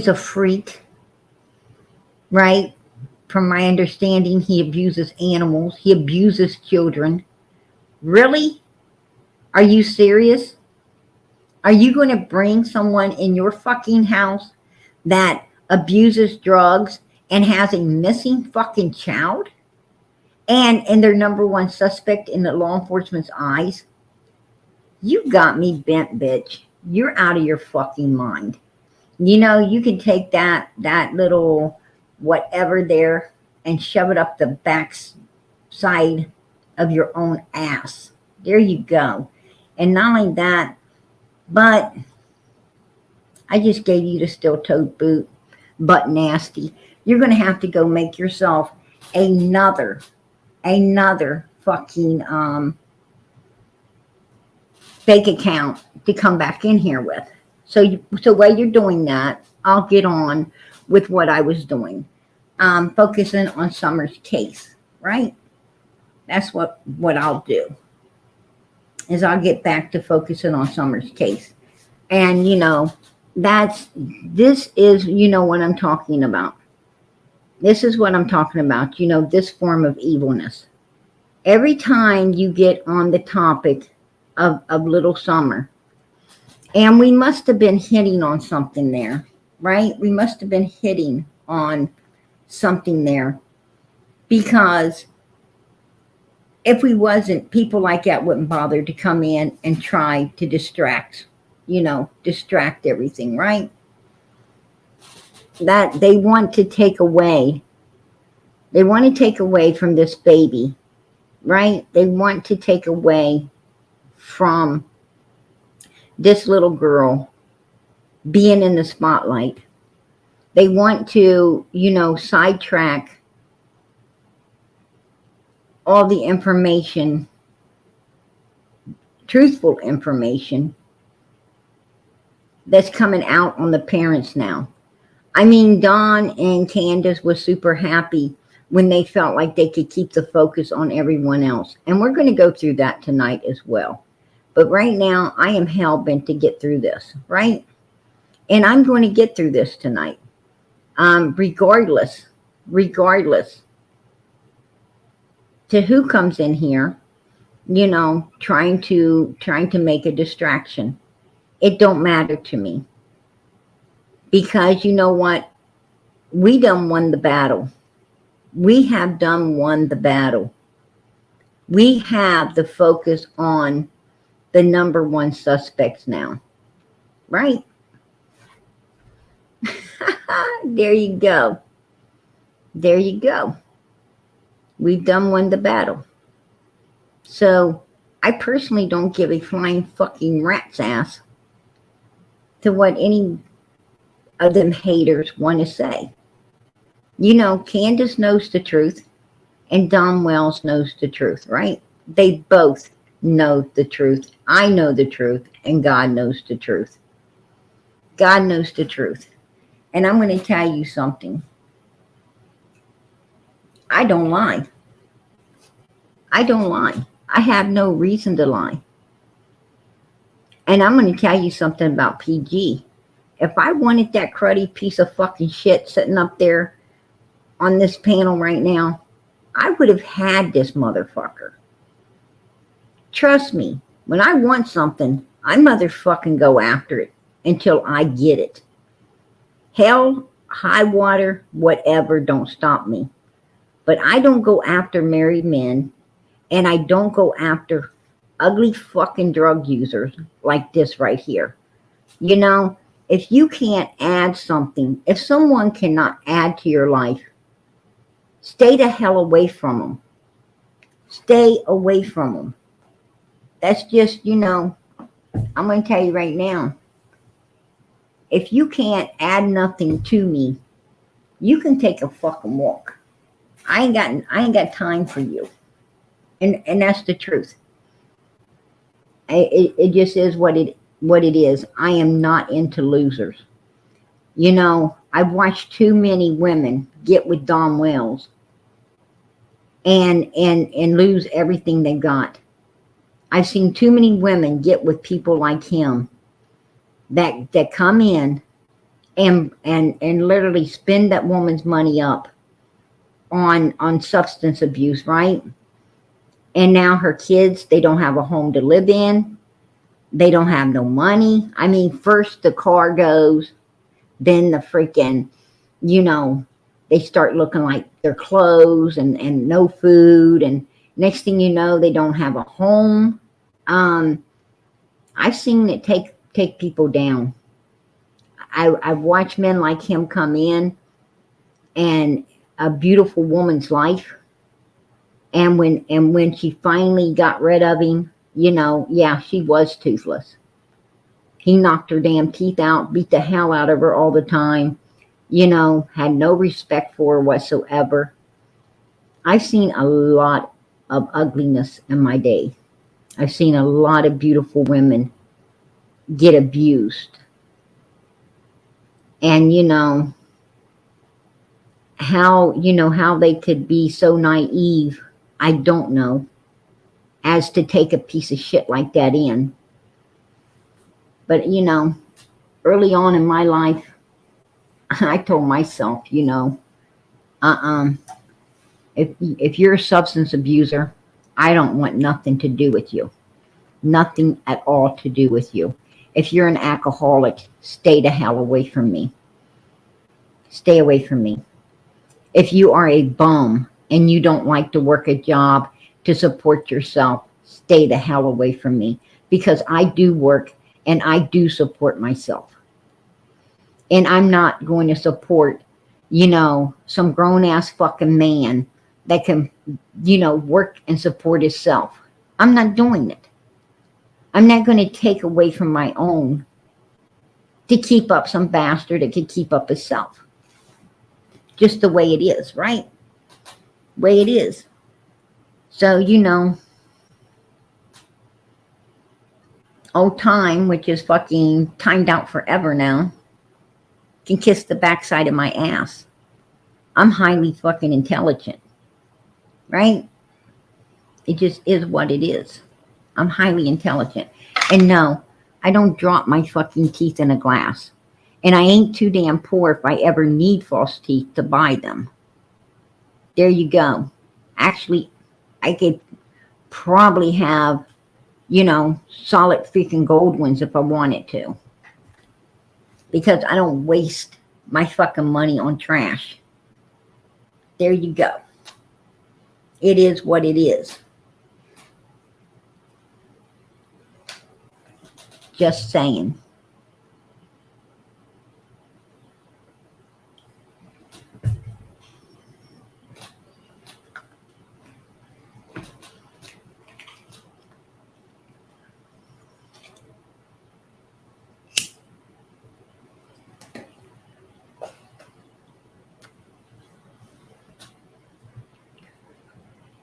a freak, right? From my understanding, he abuses animals. He abuses children. Really? Are you serious? Are you going to bring someone in your fucking house that abuses drugs and has a missing fucking child? and they're number one suspect in the law enforcement's eyes. You got me bent, bitch. You're out of your fucking mind. You know, you can take that little whatever there and shove it up the back side of your own ass. There you go. And not only that, but I just gave you the steel-toed boot, butt nasty. You're going to have to go make yourself another fucking fake account to come back in here with. So while you're doing that, I'll get on with what I was doing, focusing on Summer's case, right? That's what I'll do, is I'll get back to focusing on Summer's case. And, you know, this is, you know, what I'm talking about. This is what I'm talking about, you know, this form of evilness. Every time you get on the topic of little Summer, and we must have been hitting on something there, right? We must have been hitting on something there, because if we wasn't, people like that wouldn't bother to come in and try to distract everything, right? That they want to take away. They want to take away from this baby, right? They want to take away from this little girl being in the spotlight. They want to, you know, sidetrack all the information, truthful information that's coming out on the parents now. I mean, Don and Candace was super happy when they felt like they could keep the focus on everyone else. And we're going to go through that tonight as well. But right now, I am hell-bent to get through this, right? And I'm going to get through this tonight. Regardless to who comes in here, you know, trying to make a distraction. It don't matter to me. Because you know what? We done won the battle. We have done won the battle. We have the focus on the number one suspects now. Right? There you go. There you go. We've done won the battle. So I personally don't give a flying fucking rat's ass to what any of them haters want to say. You know, Candace knows the truth and Don Wells knows the truth, right? They both know the truth. I know the truth and God knows the truth. God knows the truth. And I'm going to tell you something. I don't lie. I don't lie. I have no reason to lie. And I'm going to tell you something about PG. If I wanted that cruddy piece of fucking shit sitting up there on this panel right now, I would have had this motherfucker. Trust me, when I want something, I motherfucking go after it until I get it. Hell, high water, whatever, don't stop me. But I don't go after married men, and I don't go after ugly fucking drug users like this right here. You know, if you can't add something, if someone cannot add to your life, stay the hell away from them. Stay away from them. That's just, you know, I'm going to tell you right now. If you can't add nothing to me, you can take a fucking walk. I ain't got time for you. And that's the truth. It just is what it is. I am not into losers. You know, I've watched too many women get with Don Wells and lose everything they got. I've seen too many women get with people like him that come in and literally spend that woman's money up on substance abuse, right? And now her kids, they don't have a home to live in. They don't have no money. I mean, first the car goes, then the freaking, you know, they start looking like their clothes and no food. And next thing you know, they don't have a home. I've seen it take people down. I've watched men like him come in and a beautiful woman's life. And when she finally got rid of him, you know, yeah, she was toothless. He knocked her damn teeth out, beat the hell out of her all the time, you know, had no respect for her whatsoever. I've seen a lot of ugliness in my day. I've seen a lot of beautiful women get abused. And you know how they could be so naive, I don't know, as to take a piece of shit like that in. But you know, early on in my life, I told myself, you know, if you're a substance abuser, I don't want nothing to do with you. Nothing at all to do with you. If you're an alcoholic, stay the hell away from me. Stay away from me. If you are a bum and you don't like to work a job to support yourself, stay the hell away from me. Because I do work and I do support myself. And I'm not going to support, you know, some grown-ass fucking man that can, you know, work and support himself. I'm not doing it. I'm not going to take away from my own to keep up some bastard that could keep up himself. Just the way it is, right? Way it is. So, you know, old time, which is fucking timed out forever now, can kiss the backside of my ass. I'm highly fucking intelligent, right? It just is what it is. I'm highly intelligent. And no, I don't drop my fucking teeth in a glass. And I ain't too damn poor if I ever need false teeth to buy them. There you go. Actually, I could probably have, you know, solid freaking gold ones if I wanted to. Because I don't waste my fucking money on trash. There you go. It is what it is. Just saying.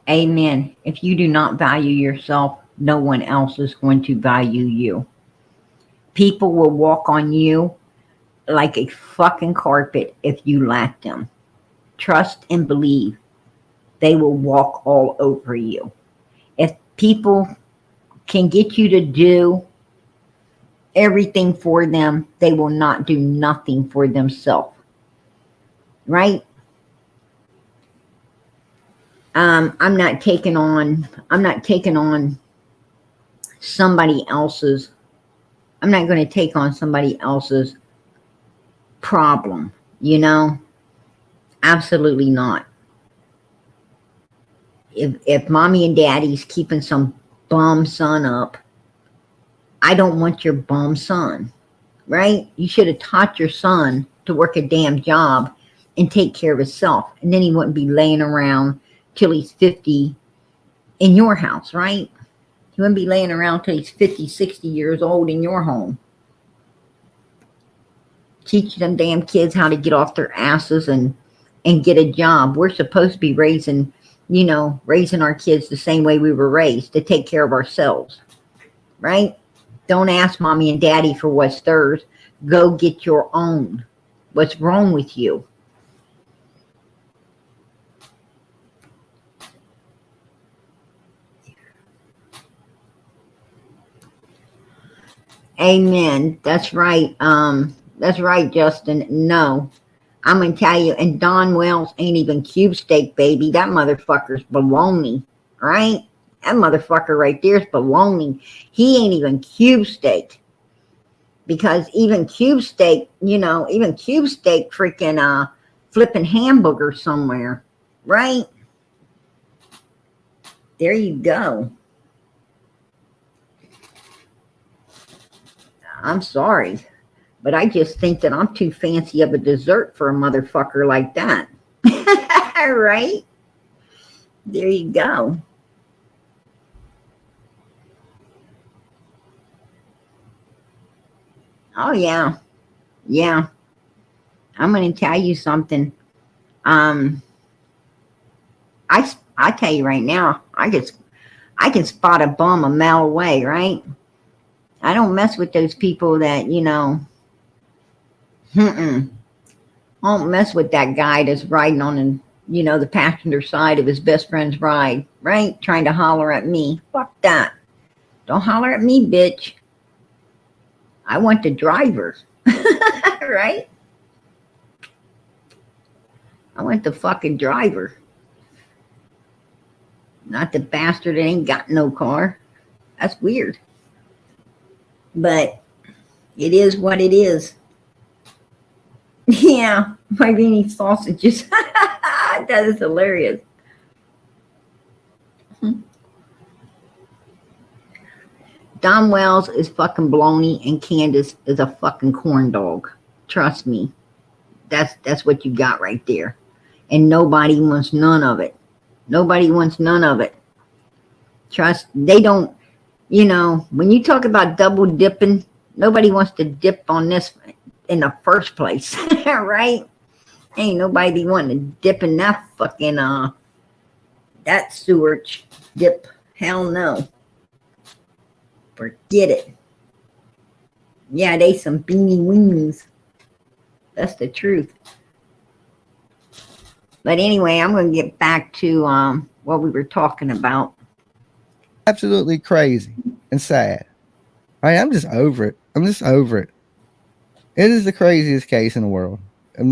Amen. If you do not value yourself, no one else is going to value you. People will walk on you like a fucking carpet if you lack them. Trust and believe. They will walk all over you. If people can get you to do everything for them, they will not do nothing for themselves. Right? I'm not taking on somebody else's. I'm not going to take on somebody else's problem, you know? Absolutely not. If mommy and daddy's keeping some bum son up, I don't want your bum son, right? You should have taught your son to work a damn job and take care of himself. And then he wouldn't be laying around till he's 50 in your house, right? He wouldn't be laying around till he's 50, 60 years old in your home. Teach them damn kids how to get off their asses and get a job. We're supposed to be raising our kids the same way we were raised, to take care of ourselves, right? Don't ask mommy and daddy for what's theirs. Go get your own. What's wrong with you? Amen. That's right. That's right, Justin. No, I'm going to tell you, and Don Wells ain't even cube steak, baby. That motherfucker's baloney, right? That motherfucker right there is baloney. He ain't even cube steak. Because even cube steak, freaking flipping hamburger somewhere. Right? There you go. I'm sorry, but I just think that I'm too fancy of a dessert for a motherfucker like that. Right? There you go. Oh, yeah. Yeah. I'm going to tell you something. Um, I tell you right now, I can spot a bum a mile away, right? I don't mess with those people that, I don't mess with that guy that's riding on the passenger side of his best friend's ride, right? Trying to holler at me. Fuck that. Don't holler at me, bitch. I want the driver. Right? I want the fucking driver. Not the bastard that ain't got no car. That's weird. But it is what it is. Yeah, my beanie sausages. That is hilarious. Don Wells is fucking baloney and Candace is a fucking corn dog. Trust me. That's what you got right there. And nobody wants none of it. Nobody wants none of it. Trust, they don't, when you talk about double dipping, nobody wants to dip on this in the first place. Right? Ain't nobody be wanting to dip in that fucking, that sewage dip. Hell no. Forget it. Yeah, they some beanie weenies. That's the truth. But anyway, I'm going to get back to what we were talking about. Absolutely crazy and sad. I'm just over it. I'm just over it. It is the craziest case in the world. I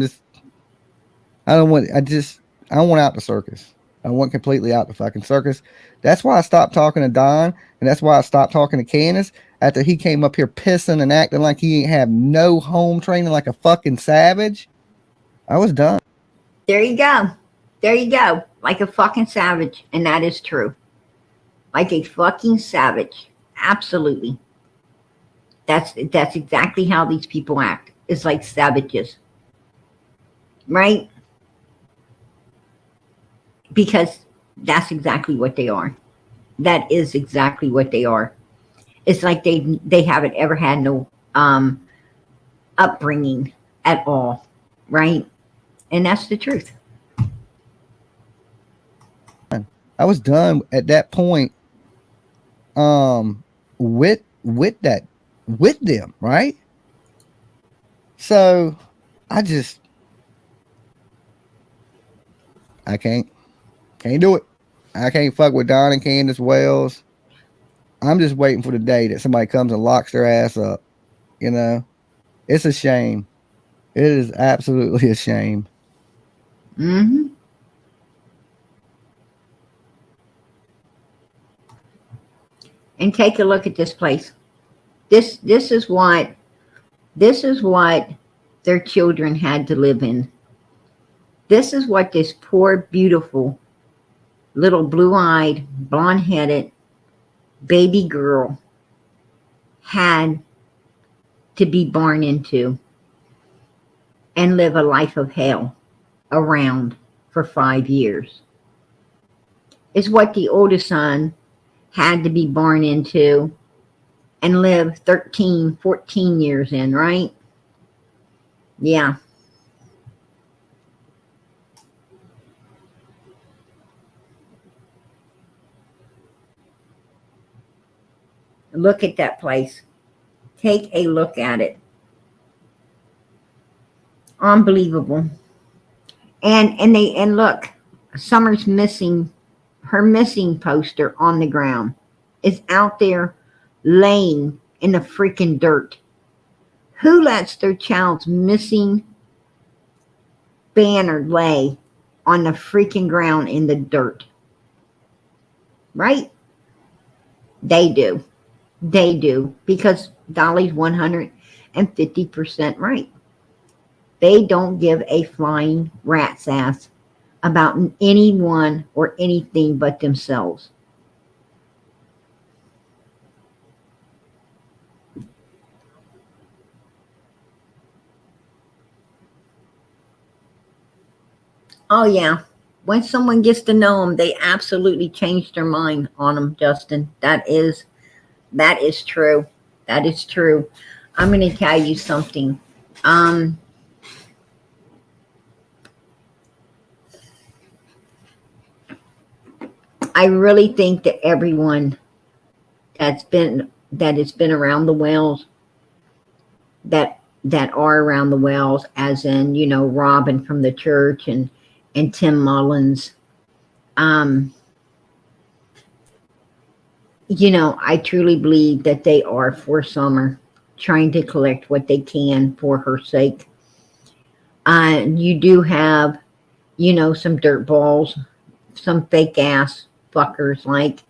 don't want out the circus. I want completely out the fucking circus. That's why I stopped talking to Don, and that's why I stopped talking to Candace after he came up here pissing and acting like he ain't have no home training like a fucking savage. I was done. There you go. There you go. Like a fucking savage. And that is true. Like a fucking savage. Absolutely. That's exactly how these people act. It's like savages. Right? Because that's exactly what they are. That is exactly what they are. It's like they haven't ever had no upbringing at all. Right? And that's the truth. I was done at that point with them, right? So I can't do it. I can't fuck with Don and Candace Wells. I'm just waiting for the day that somebody comes and locks their ass up. It's a shame. It is absolutely a shame. Mm-hmm. And take a look at this place. This is what their children had to live in. This is what this poor, beautiful, little blue-eyed, blonde-headed baby girl had to be born into and live a life of hell around for 5 years. It's what the oldest son had to be born into and live 13, 14 years in, right? Yeah. Look at that place. Take a look at it. Unbelievable. And look, Summer's missing, her missing poster on the ground is out there laying in the freaking dirt. Who lets their child's missing banner lay on the freaking ground in the dirt? Right? They do. They do. Because Dolly's 150% right. They don't give a flying rat's ass about anyone or anything but themselves. Oh yeah. Once someone gets to know them, they absolutely change their mind on them, Justin. That is true. That is true. I'm going to tell you something. Um, I really think that everyone that has been around the wells, that are around the wells, as in, you know, Robin from the church and Tim Mullins. Um, you know, I truly believe that they are for Summer, trying to collect what they can for her sake. You do have, you know, some dirt balls, some fake ass fuckers like,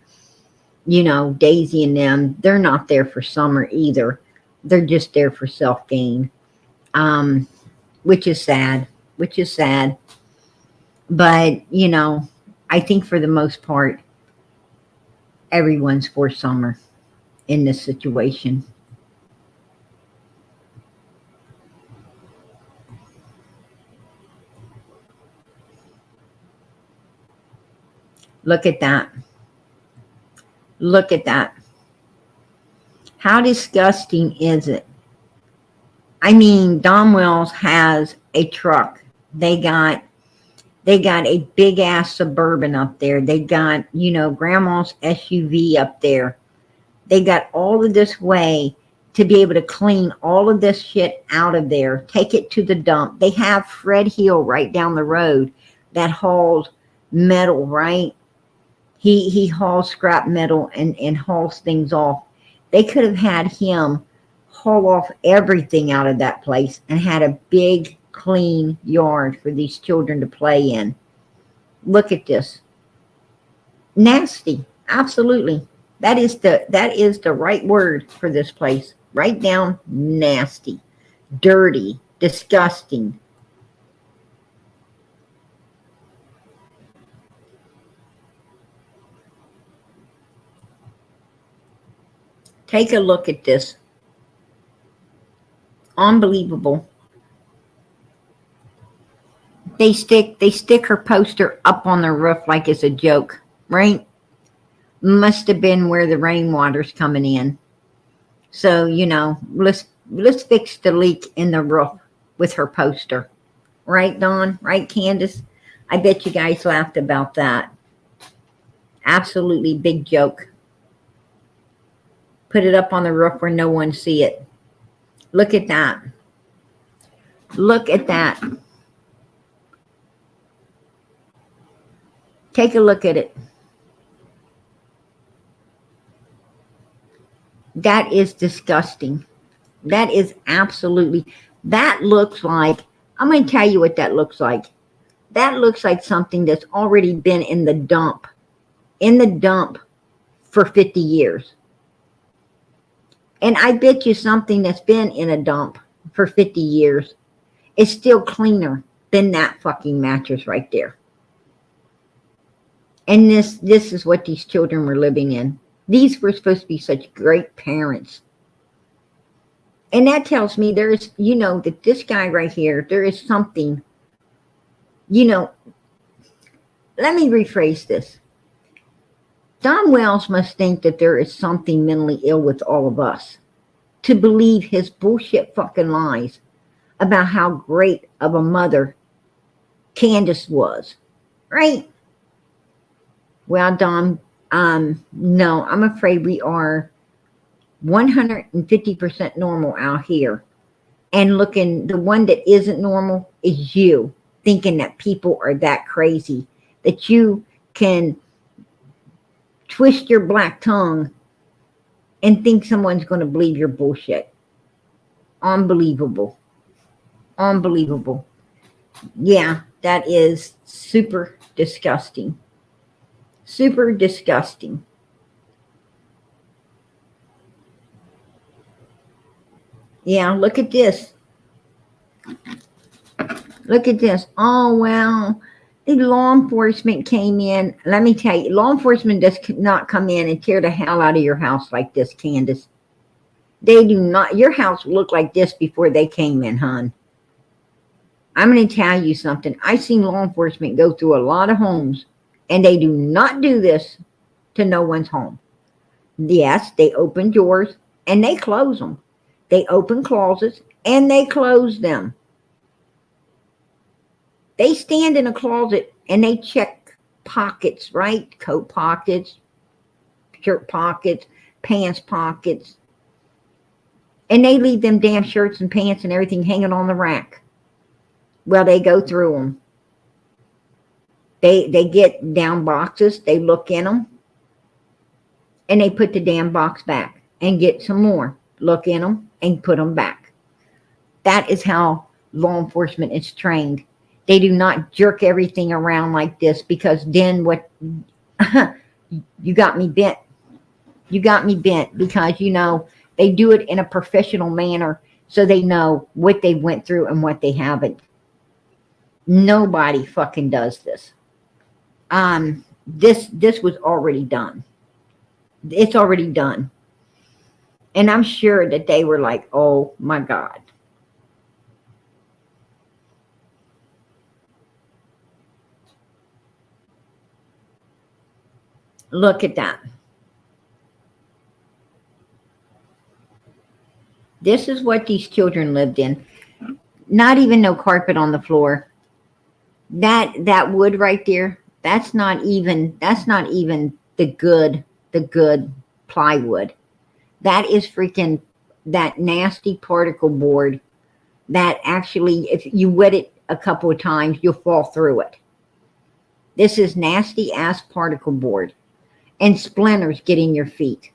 you know, Daisy and them. They're not there for Summer either. They're just there for self gain, um, which is sad. Which is sad. But you know, I think for the most part, everyone's for Summer in this situation. Look at that. Look at that. How disgusting is it? I mean, Don Wells has a truck. They got they got a big ass Suburban up there. They got, you know, grandma's SUV up there. They got all of this way to be able to clean all of this shit out of there, take it to the dump. They have Fred Hill right down the road that hauls metal, right? He hauls scrap metal and hauls things off. They could have had him haul off everything out of that place and had a big clean yard for these children to play in. Look at this. Nasty. Absolutely. That is the right word for this place. Write down nasty, dirty, disgusting. Take a look at this. Unbelievable. They stick her poster up on the roof like it's a joke, right? Must have been where the rainwater's coming in. So, you know, let's fix the leak in the roof with her poster. Right, Dawn? Right, Candace? I bet you guys laughed about that. Absolutely big joke. Put it up on the roof where no one see it. Look at that. Look at that. Take a look at it. That is disgusting. That is absolutely, that looks like, I'm going to tell you what that looks like. That looks like something that's already been in the dump for 50 years. And I bet you something that's been in a dump for 50 years is still cleaner than that fucking mattress right there. And this is what these children were living in. These were supposed to be such great parents. And that tells me there's, you know, that this guy right here, there is something, you know, let me rephrase this. Don Wells must think that there is something mentally ill with all of us to believe his bullshit fucking lies about how great of a mother Candace was, right? Well, Don, no, I'm afraid we are 150% normal out here. And looking, the one that isn't normal is you, thinking that people are that crazy, that you can twist your black tongue and think someone's going to believe your bullshit. Unbelievable. Unbelievable. Yeah, that is super disgusting. Super disgusting. Yeah, look at this. Look at this. Oh, well, The law enforcement came in. Let me tell you, law enforcement does not come in and tear the hell out of your house like this, Candace. They do not. Your house looked like this before they came in, hon. I'm going to tell you something. I've seen law enforcement go through a lot of homes, and they do not do this to no one's home. Yes, they open doors and they close them. They open closets and they close them. They stand in a closet and they check pockets, right? Coat pockets, shirt pockets, pants pockets. And they leave them damn shirts and pants and everything hanging on the rack. Well, they go through them. They get down boxes, they look in them, and they put the damn box back and get some more. Look in them and put them back. That is how law enforcement is trained. They do not jerk everything around like this, because then what? You got me bent. You got me bent, because, you know, they do it in a professional manner so they know what they went through and what they haven't. Nobody fucking does this. This was already done. It's already done. And I'm sure that they were like, oh my God. Look at that. This is what these children lived in. Not even no carpet on the floor. That wood right there, that's not even the good plywood. That is freaking that nasty particle board that actually, if you wet it a couple of times, you'll fall through it. This is nasty ass particle board. And splinters get in your feet.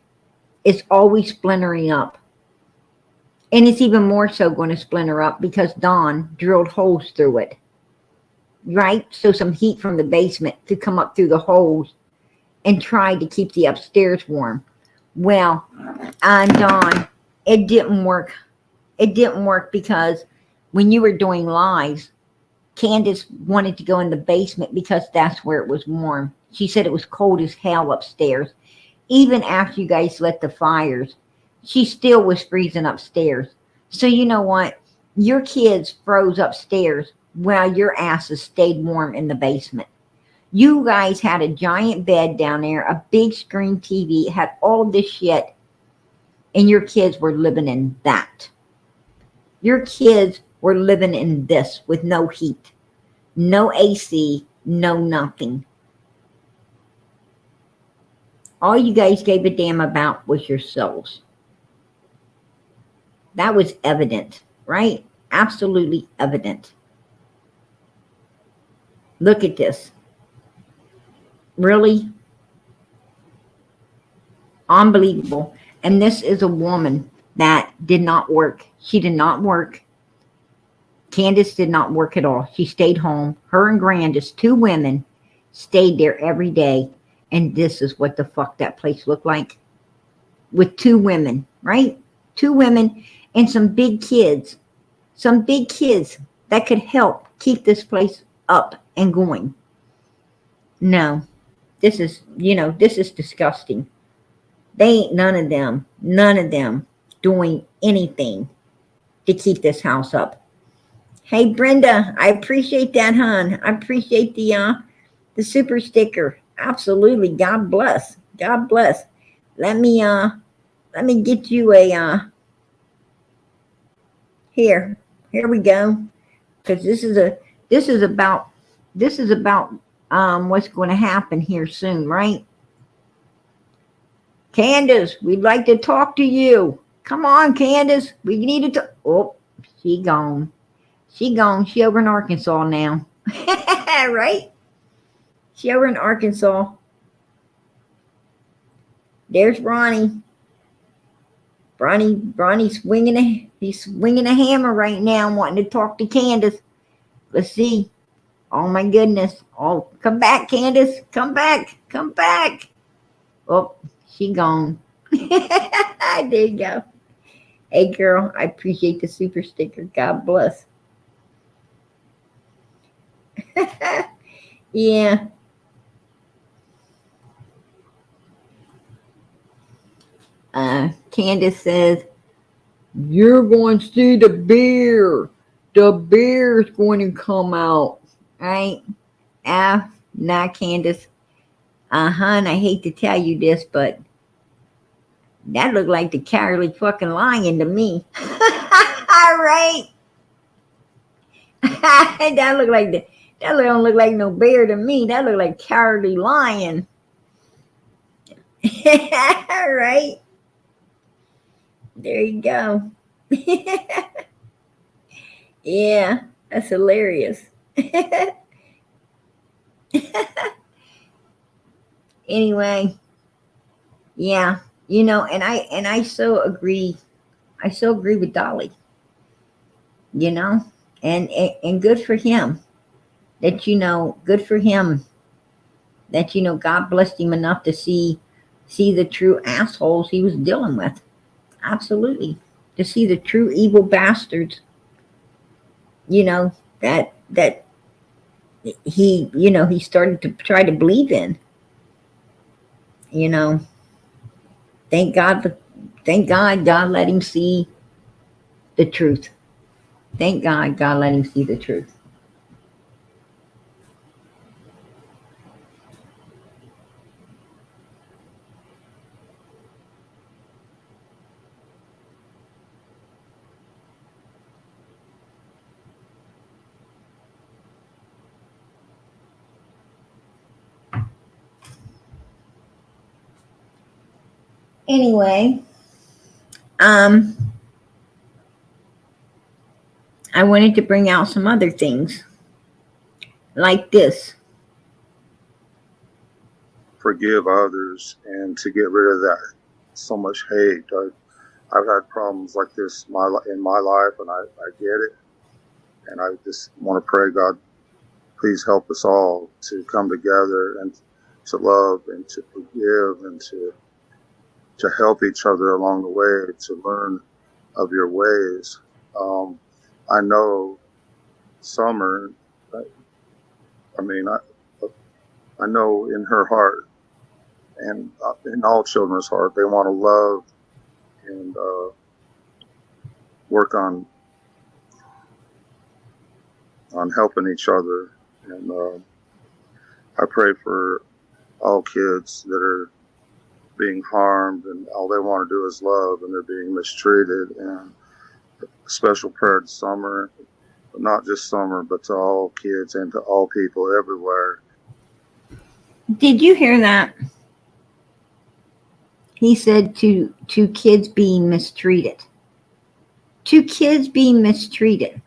It's always splintering up. And it's even more so going to splinter up because Dawn drilled holes through it. Right? So some heat from the basement could come up through the holes and try to keep the upstairs warm. Well, on Dawn, it didn't work. It didn't work because when you were doing lives, Candace wanted to go in the basement because that's where it was warm. She said it was cold as hell upstairs. Even after you guys lit the fires, she still was freezing upstairs. So you know what? Your kids froze upstairs while your asses stayed warm in the basement. You guys had a giant bed down there, a big screen TV, had all this shit, and your kids were living in that. Your kids were living in this with no heat, no AC, no nothing. All you guys gave a damn about was yourselves. That was evident, right? Absolutely evident. Look at this. Really? Unbelievable. And this is a woman that did not work. She did not work. Candace did not work at all. She stayed home. Her and Grandis, two women, stayed there every day. And this is what the fuck that place looked like. With two women, right? Two women and some big kids. Some big kids that could help keep this place up and going. No. This is, this is disgusting. They ain't none of them doing anything to keep this house up. Hey, Brenda, I appreciate that, hon. I appreciate the super sticker. Absolutely. God bless. God bless. Let me get you a, here we go. Because this is about what's going to happen here soon, right? Candace, we'd like to talk to you. Come on, Candace. We need to. Oh, she gone. She gone. She over in Arkansas now. Right? She over in Arkansas. There's Ronnie. Ronnie's he's swinging a hammer right now, wanting to talk to Candace. Let's see. Oh my goodness. Oh, come back, Candace. Come back. Come back. Oh, she gone. There you go. Hey, girl, I appreciate the super sticker. God bless. Yeah. Candace says, you're going to see the bear. The bear's going to come out. Right? Nah, Candace. Hon, I hate to tell you this, but that looked like the cowardly fucking lion to me. All right. That don't look like no bear to me. That look like cowardly lion. All right. There you go. Yeah, that's hilarious. Anyway, yeah, and I so agree. I so agree with Dolly. You know, and good for him. Good for him. That God blessed him enough to see the true assholes he was dealing with. Absolutely, to see the true evil bastards. That he started to try to believe in. You know, thank God. Thank God, God let him see the truth. Thank God, God let him see the truth. Anyway, um, I wanted to bring out some other things like this. Forgive others and to get rid of that so much hate. I've had problems like this in my life, and I get it. And I just want to pray, God, please help us all to come together and to love and to forgive and to help each other along the way, to learn of your ways. I know Summer, I mean, I know in her heart and in all children's heart, they want to love and work on helping each other. And I pray for all kids that are being harmed and all they want to do is love and they're being mistreated. And a special prayer to Summer, but not just Summer, but to all kids and to all people everywhere. Did you hear that? He said to kids being mistreated. To kids being mistreated.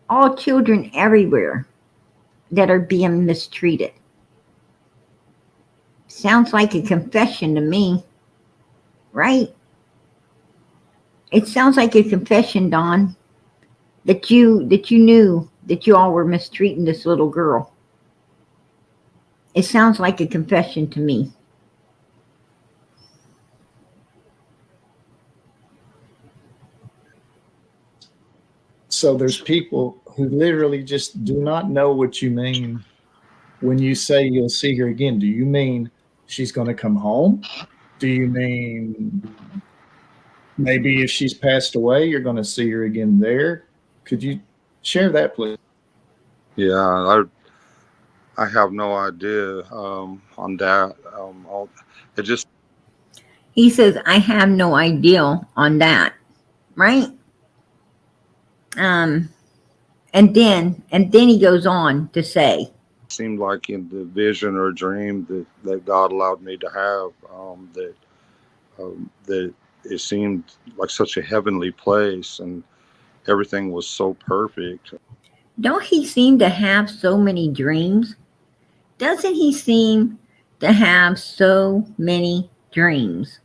All children everywhere that are being mistreated. Sounds like a confession to me, right? It sounds like a confession, Don, that you knew that you all were mistreating this little girl. It sounds like a confession to me. So there's people who literally just do not know what you mean when you say you'll see her again. Do you mean she's going to come home? Do you mean maybe if she's passed away, you're going to see her again there? Could you share that, please? Yeah, I have no idea on that. It just. He says, I have no idea on that, right? And then he goes on to say, seemed like in the vision or dream that God allowed me to have, that it seemed like such a heavenly place and everything was so perfect. Don't he seem to have so many dreams? Doesn't he seem to have so many dreams?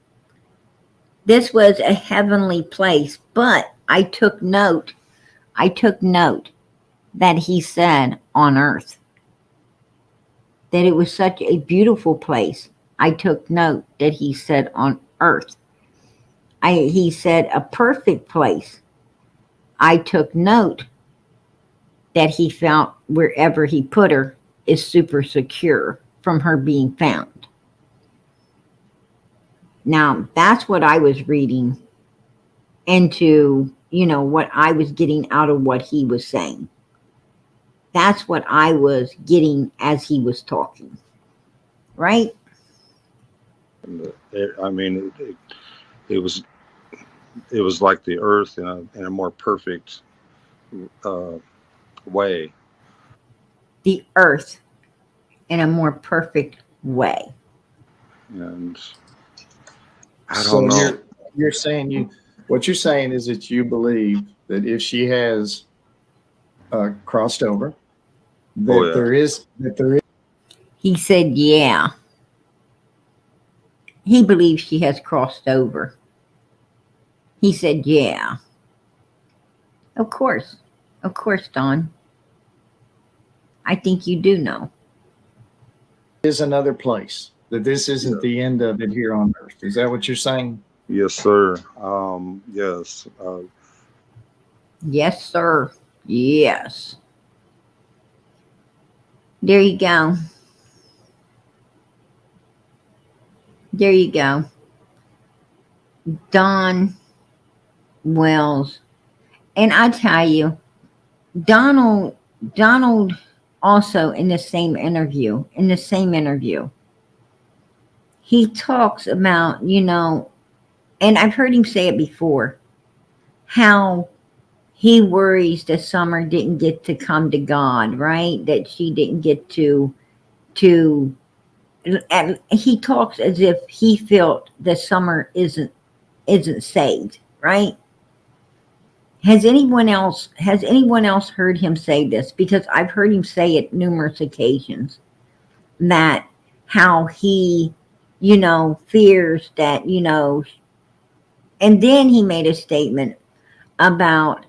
This was a heavenly place, but I took note that he said on earth that it was such a beautiful place. I took note that he said on earth. He said a perfect place. I took note that he felt wherever he put her is super secure from her being found. Now, that's what I was reading into, what I was getting out of what he was saying. That's what I was getting as he was talking. Right? And it was like the earth in a more perfect way. The earth in a more perfect way. And I So don't know. you're saying what you're saying is that you believe that if she has crossed over, that there is. He said, yeah. He believes she has crossed over. He said, yeah. Of course, Don. I think you do know. Is another place, that this isn't the end of it here on earth. Is that what you're saying? Yes, sir. Yes. Yes, sir. Yes. There you go. There you go. Don Wells. And I tell you, Donald also in the same interview, he talks about, and I've heard him say it before, how he worries that Summer didn't get to come to God, right? That she didn't get to, and he talks as if he felt that Summer isn't saved, right? Has anyone else heard him say this? Because I've heard him say it numerous occasions, that how he, fears that, and then he made a statement about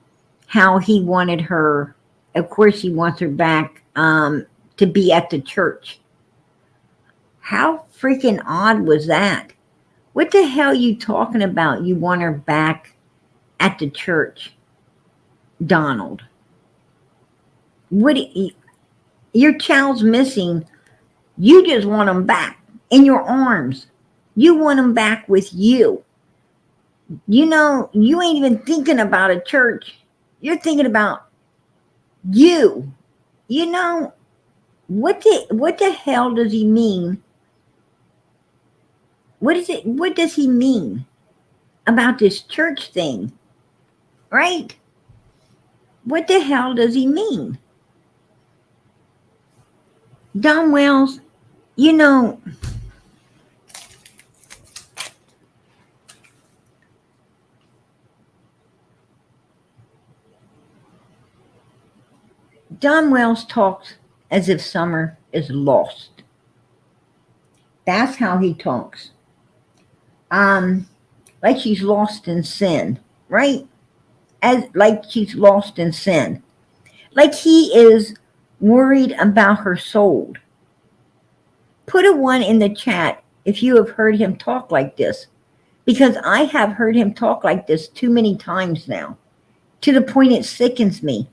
how he wanted her, of course he wants her back, to be at the church. How freaking odd was that? What the hell are you talking about? You want her back at the church, Donald? Your child's missing. You just want them back in your arms. You want them back with you. You ain't even thinking about a church. You're thinking about you. What the hell does he mean? What does he mean about this church thing? Right? What the hell does he mean? Don Wells, Don Wells talks as if Summer is lost. That's how he talks. Like she's lost in sin, right? Like she's lost in sin. Like he is worried about her soul. Put a 1 in the chat if you have heard him talk like this, because I have heard him talk like this too many times now, to the point it sickens me.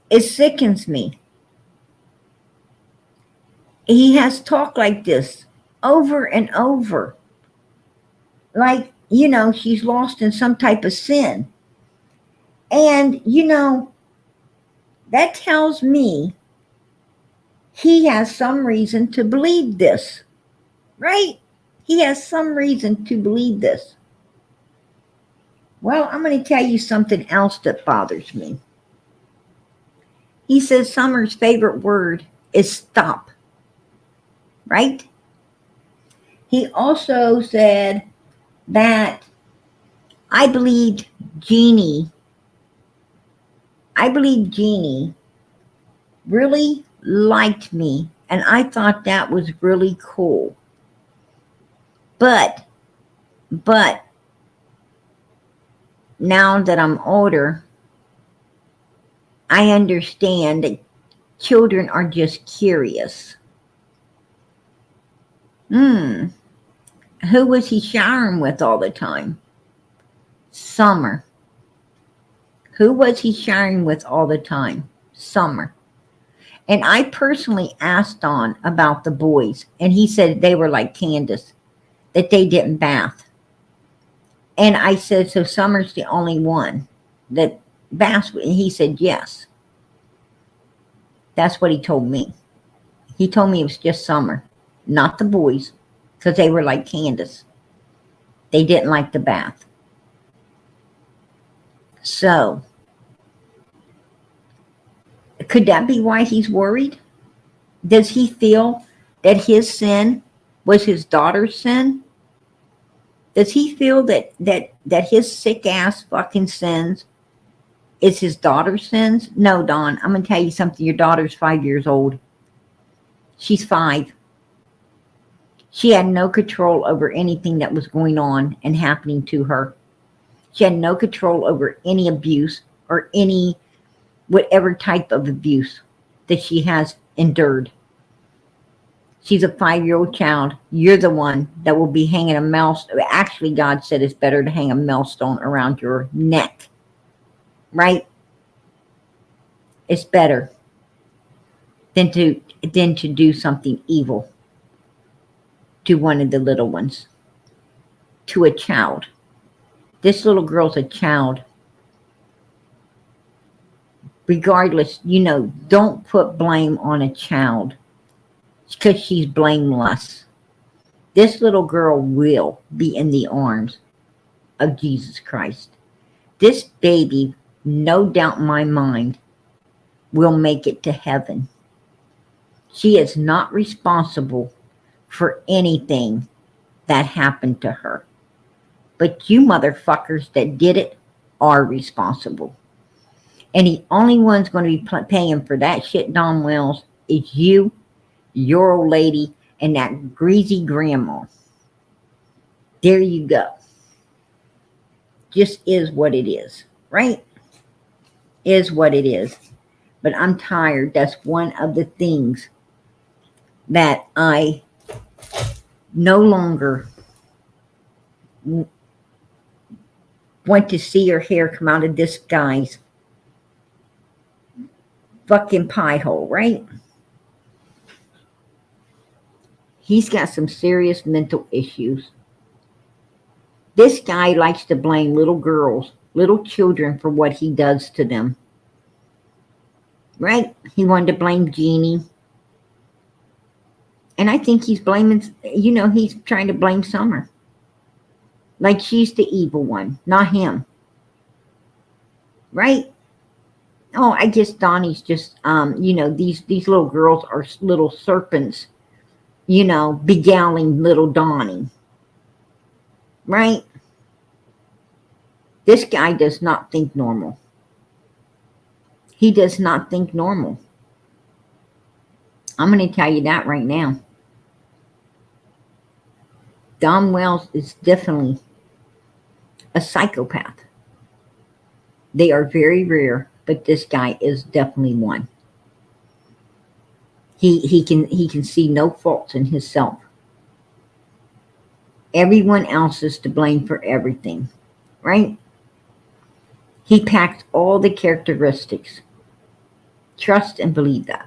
It sickens me. He has talked like this over and over. Like, she's lost in some type of sin. And, that tells me he has some reason to believe this, right? He has some reason to believe this. Well, I'm going to tell you something else that bothers me. He says Summer's favorite word is stop, right? He also said that I believed Jeannie really liked me, and I thought that was really cool. But now that I'm older, I understand that children are just curious. Who was he showering with all the time? Summer. Who was he sharing with all the time? Summer. And I personally asked Don about the boys, and he said they were like Candace, that they didn't bath. And I said, so Summer's the only one that baths? And he said, yes. That's what he told me. He told me it was just Summer, not the boys, because they were like Candace. They didn't like the bath. So, could that be why he's worried? Does he feel that his sin was his daughter's sin? Does he feel that his sick ass fucking sins is his daughter's sins? No, Don, I'm going to tell you something. Your daughter's 5 years old. She's 5. She had no control over anything that was going on and happening to her. She had no control over any abuse or any whatever type of abuse that she has endured. She's a 5-year-old child. You're the one that will be hanging a millstone. Actually, God said it's better to hang a millstone around your neck. Right? It's better than to do something evil to one of the little ones. To a child. This little girl's a child. Regardless, don't put blame on a child because she's blameless. This little girl will be in the arms of Jesus Christ. This baby, no doubt in my mind, will make it to heaven. She is not responsible for anything that happened to her. But you motherfuckers that did it are responsible. And the only one's going to be paying for that shit, Don Wells, is you, your old lady, and that greasy grandma. There you go. Just is what it is, right? Is what it is. But I'm tired. That's one of the things that I no longer want to see her hair come out of this guy's fucking pie hole, right? He's got some serious mental issues. This guy likes to blame little girls, little children for what he does to them. Right? He wanted to blame Jeannie. And I think he's blaming, he's trying to blame Summer. Like she's the evil one, not him. Right? Oh, I guess Donnie's just, these little girls are little serpents, beguiling little Donnie. Right? This guy does not think normal. He does not think normal. I'm going to tell you that right now. Don Wells is definitely a psychopath. They are very rare, but this guy is definitely one. He can see no faults in himself. Everyone else is to blame for everything, right? He packs all the characteristics. Trust and believe that.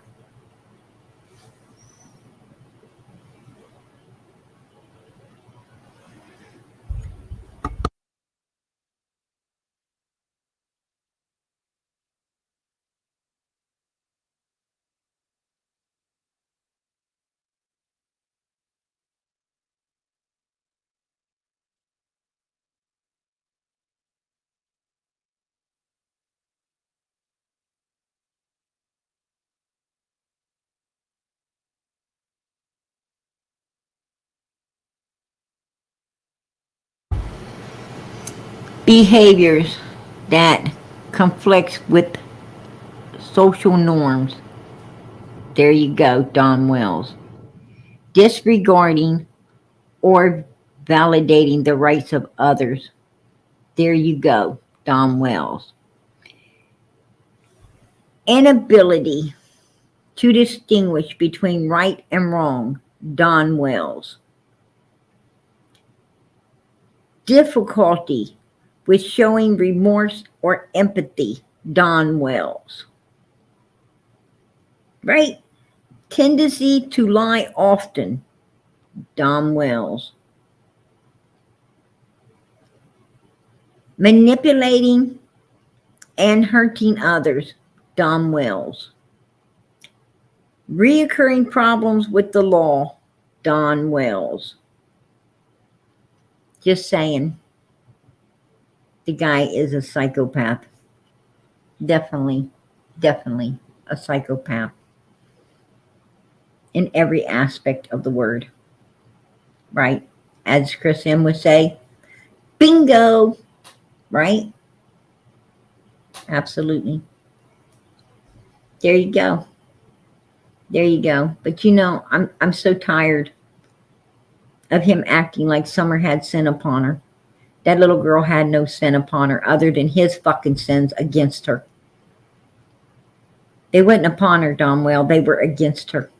Behaviors that conflicts with social norms. There you go, Don Wells. Disregarding or validating the rights of others. There you go, Don Wells. Inability to distinguish between right and wrong, Don Wells. Difficulty with showing remorse or empathy, Don Wells. Right? Tendency to lie often, Don Wells. Manipulating and hurting others, Don Wells. Reoccurring problems with the law, Don Wells. Just saying. The guy is a psychopath. Definitely a psychopath. In every aspect of the word. Right? As Chris M would say, bingo! Right? Absolutely. There you go. There you go. But you know, I'm so tired of him acting like Summer had sin upon her. That little girl had no sin upon her other than his fucking sins against her. They wasn't upon her, Domwell. They were against her.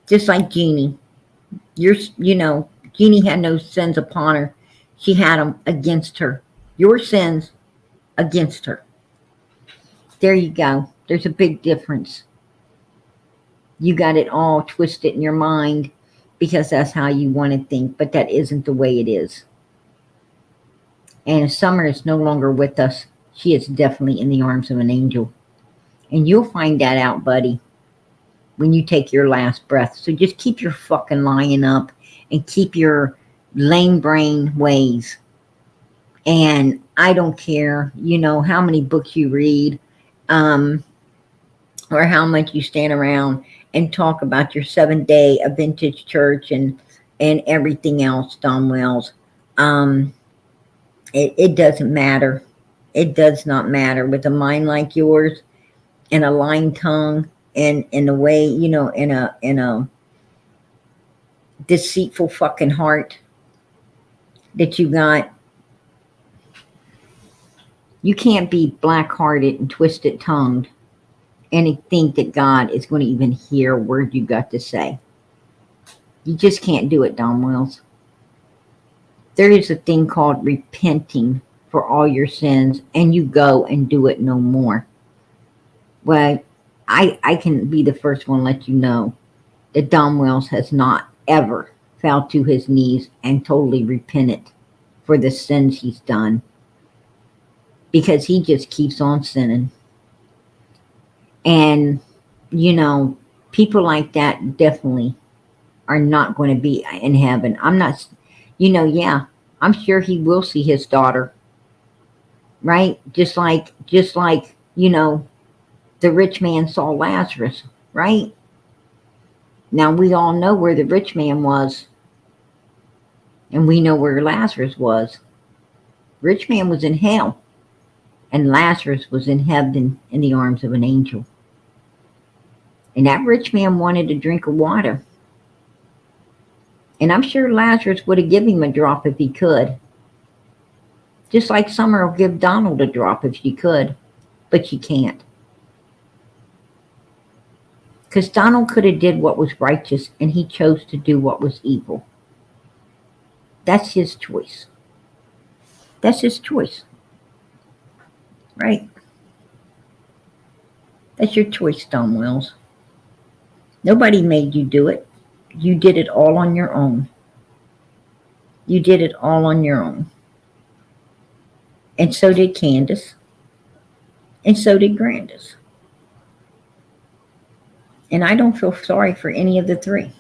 Just like Jeannie. Jeannie had no sins upon her. She had them against her. Your sins against her. There you go. There's a big difference. You got it all twisted in your mind because that's how you want to think, but that isn't the way it is. And if Summer is no longer with us, she is definitely in the arms of an angel. And you'll find that out, buddy, when you take your last breath. So just keep your fucking lying up and keep your lame brain ways. And I don't care, how many books you read, or how much you stand around and talk about your 7-day Vintage Church and everything else, Don Wells. It doesn't matter. It does not matter with a mind like yours and a lying tongue and in a way, in a deceitful fucking heart that you got. You can't be black-hearted and twisted-tongued and think that God is going to even hear a word you got to say. You just can't do it, Don Wells. There is a thing called repenting for all your sins, and you go and do it no more. Well, I can be the first one to let you know that Don Wells has not ever fell to his knees and totally repented for the sins he's done, because he just keeps on sinning. And, people like that definitely are not going to be in heaven. I'm not, I'm sure he will see his daughter, right? Just like, the rich man saw Lazarus, right? Now we all know where the rich man was, and we know where Lazarus was. Rich man was in hell, and Lazarus was in heaven in the arms of an angel. And that rich man wanted a drink of water. And I'm sure Lazarus would have given him a drop if he could. Just like Summer will give Donald a drop if she could. But she can't. Because Donald could have did what was righteous, and he chose to do what was evil. That's his choice. That's his choice. Right? That's your choice, Don Wells. Nobody made you do it. You did it all on your own. You did it all on your own. And so did Candace. And so did Grandis. And I don't feel sorry for any of the three.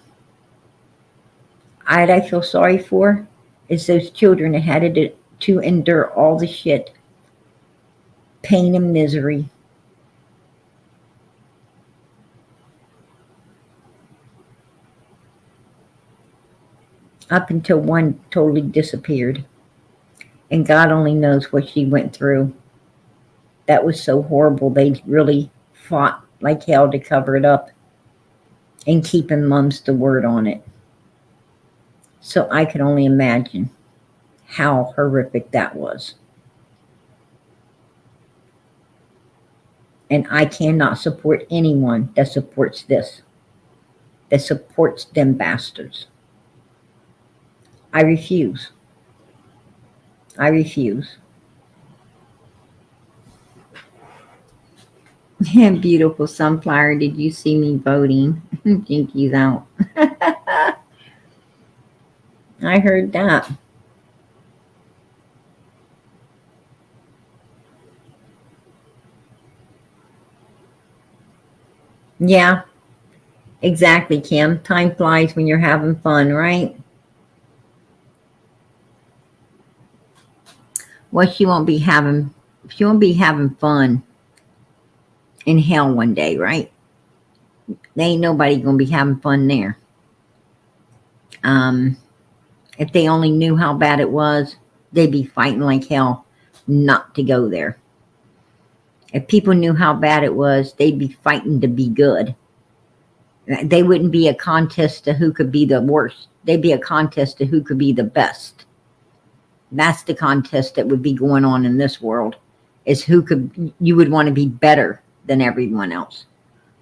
All I feel sorry for is those children that had to endure all the shit, pain and misery. Up until one totally disappeared. And God only knows what she went through. That was so horrible. They really fought like hell to cover it up and keeping mum's the word on it. So I can only imagine how horrific that was. And I cannot support anyone that supports this, that supports them bastards. I refuse. I refuse. Beautiful sunflower. Did you see me voting? Jinky's out. I heard that. Yeah, exactly, Kim. Time flies when you're having fun, right? Well, she won't be having fun in hell one day, right? There ain't nobody gonna be having fun there. Um, if they only knew how bad it was, they'd be fighting like hell not to go there. If people knew how bad it was, they'd be fighting to be good. They wouldn't be a contest to who could be the worst. They'd be a contest to who could be the best. That's the contest that would be going on in this world, is you would want to be better than everyone else,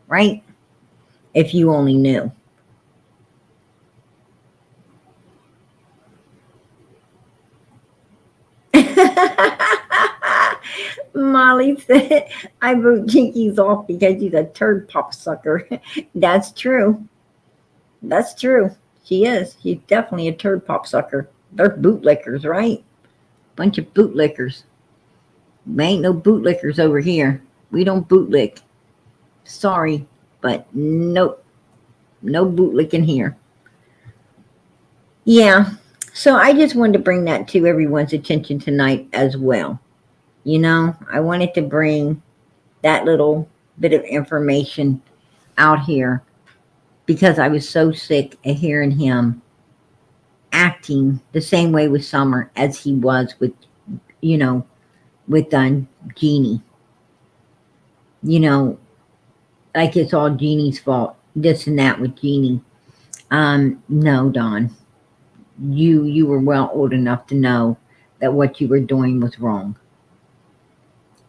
right? If you only knew. Molly said, I vote Jinkies off because she's a turd pop sucker. That's true. That's true. She is. She's definitely a turd pop sucker. They're bootlickers, right? Bunch of bootlickers. There ain't no bootlickers over here. We don't bootlick. Sorry, but nope. No bootlicking here. Yeah. So I just wanted to bring that to everyone's attention tonight as well. You know, I wanted to bring that little bit of information out here because I was so sick of hearing him acting the same way with Summer as he was with, you know, with Jeannie. You know, like it's all Jeannie's fault, this and that with Jeannie. No, Don. You were well old enough to know that what you were doing was wrong.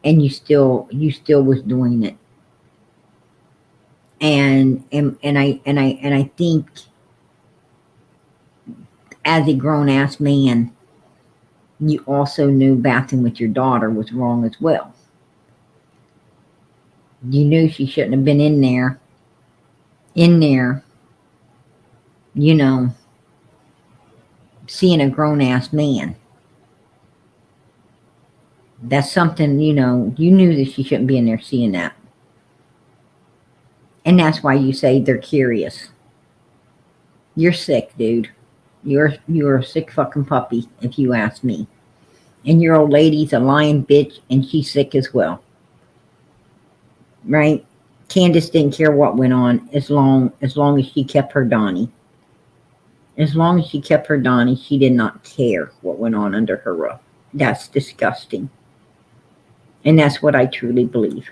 And you still was doing it. And I think as a grown ass man, you also knew bathing with your daughter was wrong as well. You knew she shouldn't have been in there, you know, seeing a grown ass man. That's something, you know, you knew that she shouldn't be in there seeing that. And that's why you say they're curious. You're sick, dude. You're a sick fucking puppy, if you ask me. And your old lady's a lying bitch, and she's sick as well. Right? Candace didn't care what went on as long as she kept her Donnie. As long as she kept her Donnie, she did not care what went on under her roof. That's disgusting. And that's what I truly believe.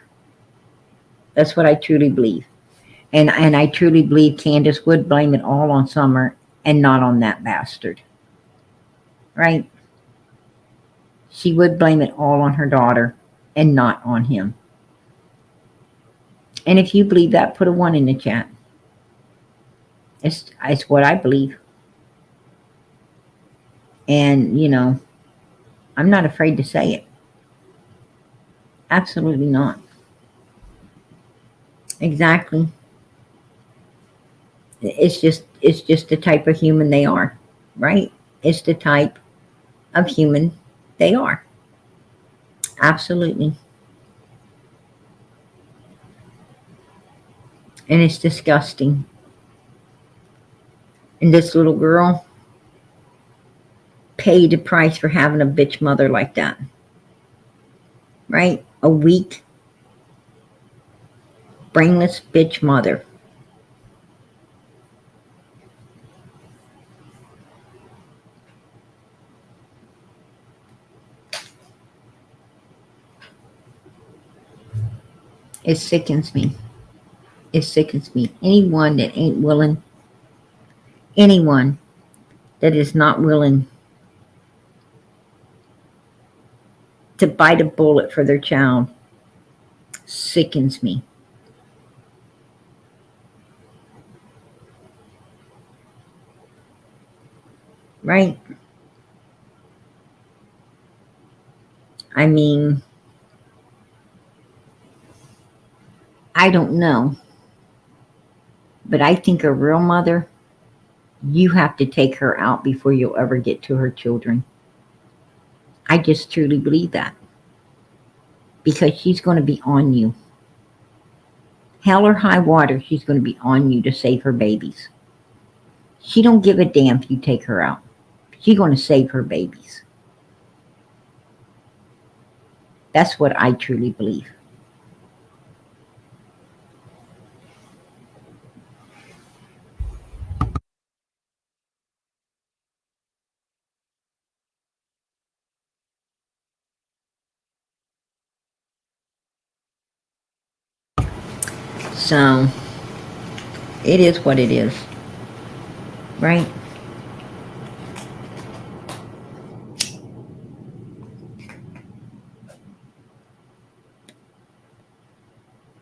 That's what I truly believe. And I truly believe Candace would blame it all on Summer and not on that bastard. Right? She would blame it all on her daughter and not on him. And if you believe that, put a 1 in the chat. It's what I believe. And, you know, I'm not afraid to say it. Absolutely not. Exactly. It's just the type of human they are, right? It's the type of human they are. Absolutely. And it's disgusting. And this little girl paid the price for having a bitch mother like that. Right? A weak, brainless bitch mother. It sickens me. It sickens me. Anyone that ain't willing, anyone that is not willing to bite a bullet for their child sickens me. Right? I mean, I don't know. But I think a real mother, you have to take her out before you'll ever get to her children. I just truly believe that. Because she's going to be on you. Hell or high water, she's going to be on you to save her babies. She don't give a damn if you take her out. She's going to save her babies. That's what I truly believe. So, it is what it is. Right?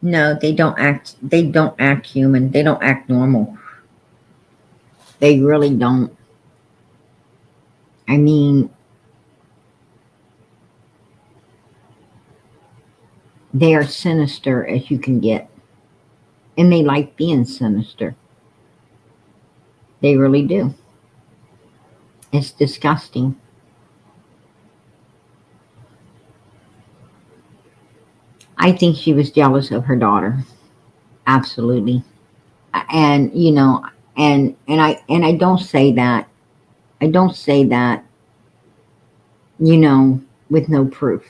No, they don't act human. They don't act normal. They really don't. I mean, they are sinister as you can get. And they like being sinister. They really do. It's disgusting. I think she was jealous of her daughter. Absolutely. And you know, and I don't say that. I don't say that, you know, with no proof.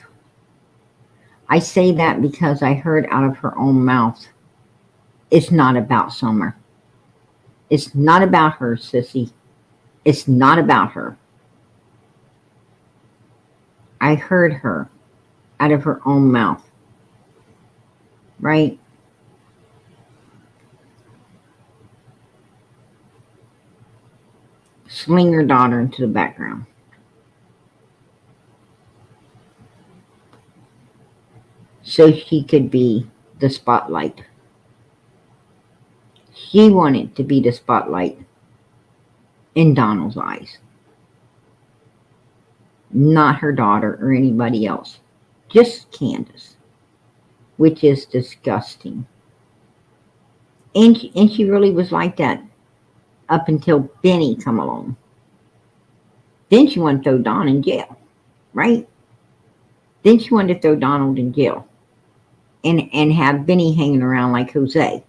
I say that because I heard out of her own mouth. It's not about Summer. It's not about her, sissy. It's not about her. I heard her out of her own mouth. Right? Sling her daughter into the background. So she could be the spotlight. She wanted to be the spotlight in Donald's eyes. Not her daughter or anybody else. Just Candace. Which is disgusting. And she really was like that up until Benny come along. Then she wanted to throw Don in jail. Right? Then she wanted to throw Donald in jail. And have Benny hanging around like Jose.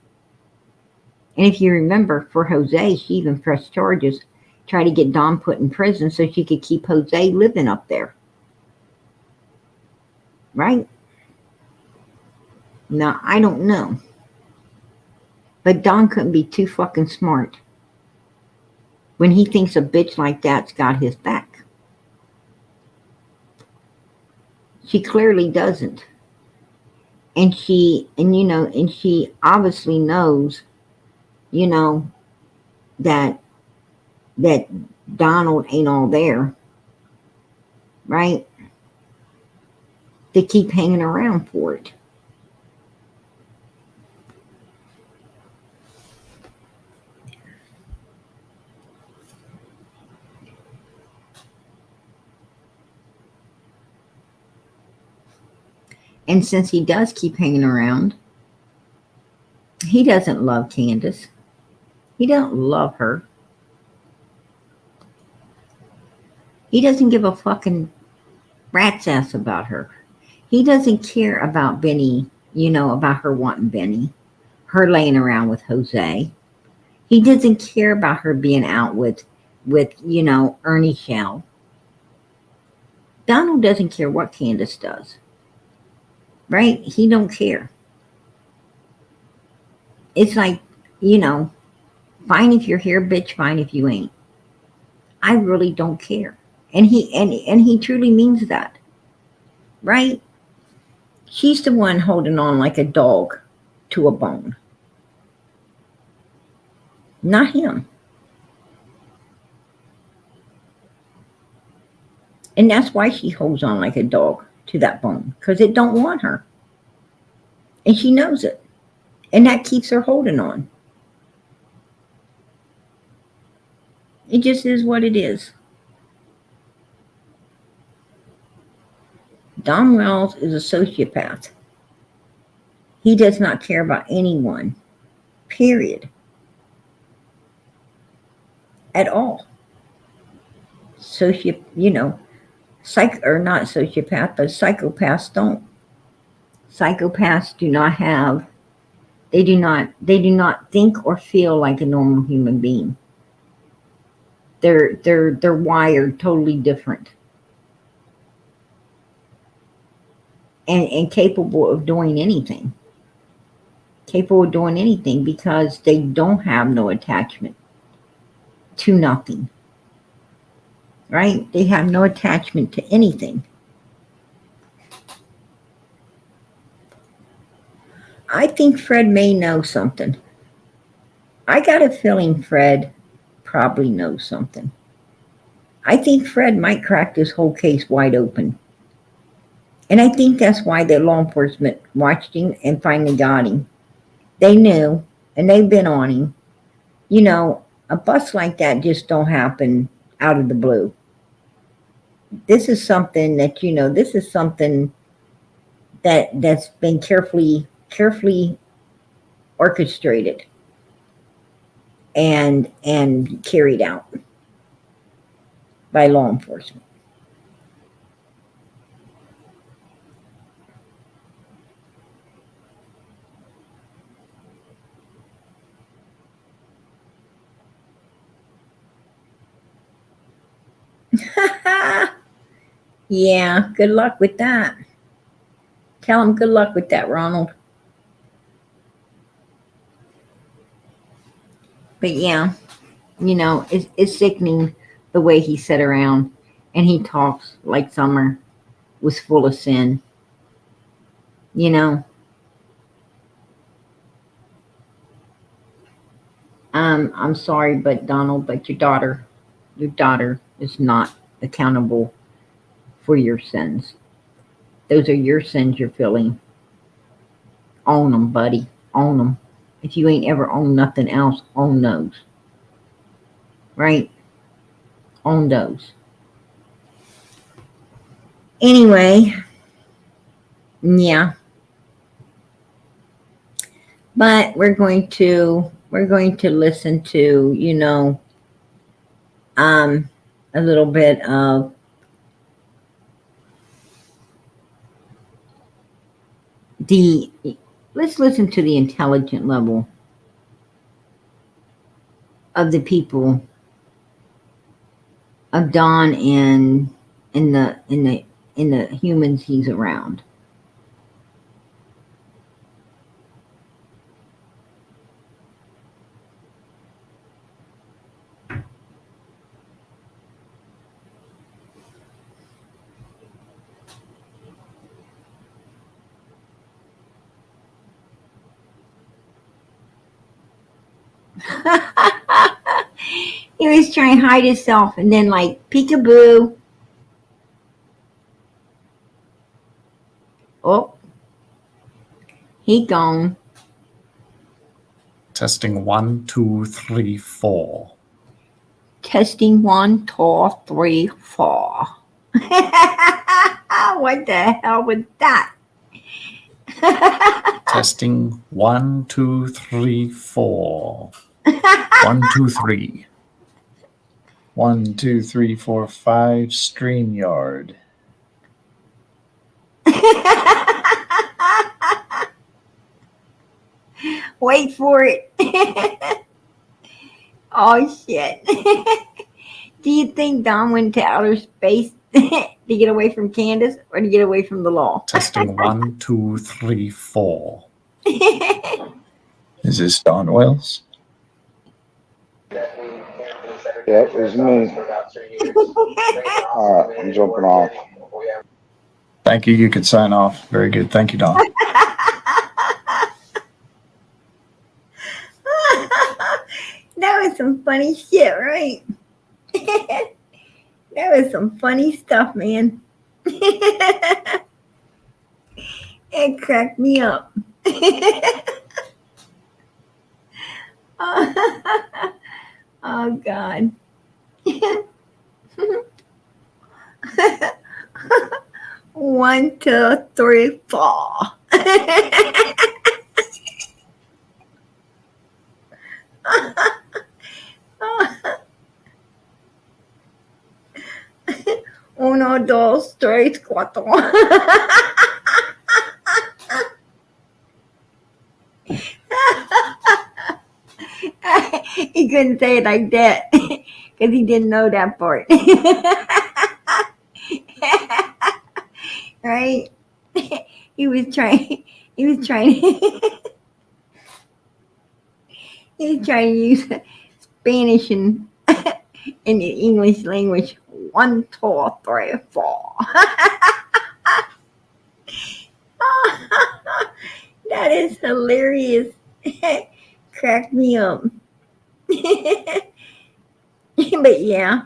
And if you remember, for Jose, she even pressed charges, tried to get Don put in prison so she could keep Jose living up there. Right? Now, I don't know. But Don couldn't be too fucking smart when he thinks a bitch like that's got his back. She clearly doesn't. And she obviously knows, you know, that Donald ain't all there, right? They keep hanging around for it. And since he does keep hanging around, he doesn't love Candace. He don't love her. He doesn't give a fucking rat's ass about her. He doesn't care about Benny, you know, about her wanting Benny, her laying around with Jose. He doesn't care about her being out with you know, Ernie Shell. Donald doesn't care what Candace does. Right? He don't care. It's like, you know, fine if you're here, bitch, fine if you ain't. I really don't care. And he truly means that. Right? She's the one holding on like a dog to a bone. Not him. And that's why she holds on like a dog to that bone. Because it don't want her. And she knows it. And that keeps her holding on. It just is what it is. Don Wells is a sociopath. He does not care about anyone, period, at all. Or not sociopath, but psychopaths don't. Psychopaths do not have, they do not think or feel like a normal human being. They're wired totally different. And capable of doing anything. Capable of doing anything because they don't have no attachment to nothing. Right? They have no attachment to anything. I think Fred may know something. I got a feeling Fred probably knows something. I think Fred might crack this whole case wide open. And I think that's why the law enforcement watched him and finally got him. They knew, and they've been on him. You know, a bust like that just don't happen out of the blue. This is something that, that's been carefully orchestrated and carried out by law enforcement. Yeah, good luck with that. Tell him good luck with that, Ronald. But yeah, it's sickening the way he sat around and he talks like Summer was full of sin. I'm sorry, but Donald, but your daughter is not accountable for your sins. Those are your sins you're feeling. Own them, buddy. Own them. If you ain't ever owned nothing else, own those. Right? Own those. Anyway, yeah. But we're going to listen to, a little bit of let's listen to the intelligent level of the people of Don and in the humans he's around. He was trying to hide himself and then like peekaboo. Oh, he gone. Testing 1, 2, 3, 4. Testing 1, 2, 3, 4. What the hell was that? Testing 1, 2, 3, 4. 1, 2, 3. 1, 2, 3, 4, 5. StreamYard. Wait for it. Oh shit. Do you think Don went to outer space to get away from Candace or to get away from the law? Testing 1, 2, 3, 4. Is this Don Wells? Yep, it's me. All right, I'm jumping off. Thank you. You can sign off. Very good. Thank you, Don. That was some funny shit, right? That was some funny stuff, man. It cracked me up. Oh, God. 1, 2, 3, 4. Uno, dos, tres, cuatro. He couldn't say it like that because he didn't know that part. Right? He was trying. He was trying. He was trying to use Spanish and in the English language. 1, 2, 3, 4. That is hilarious. Crack me up. But yeah,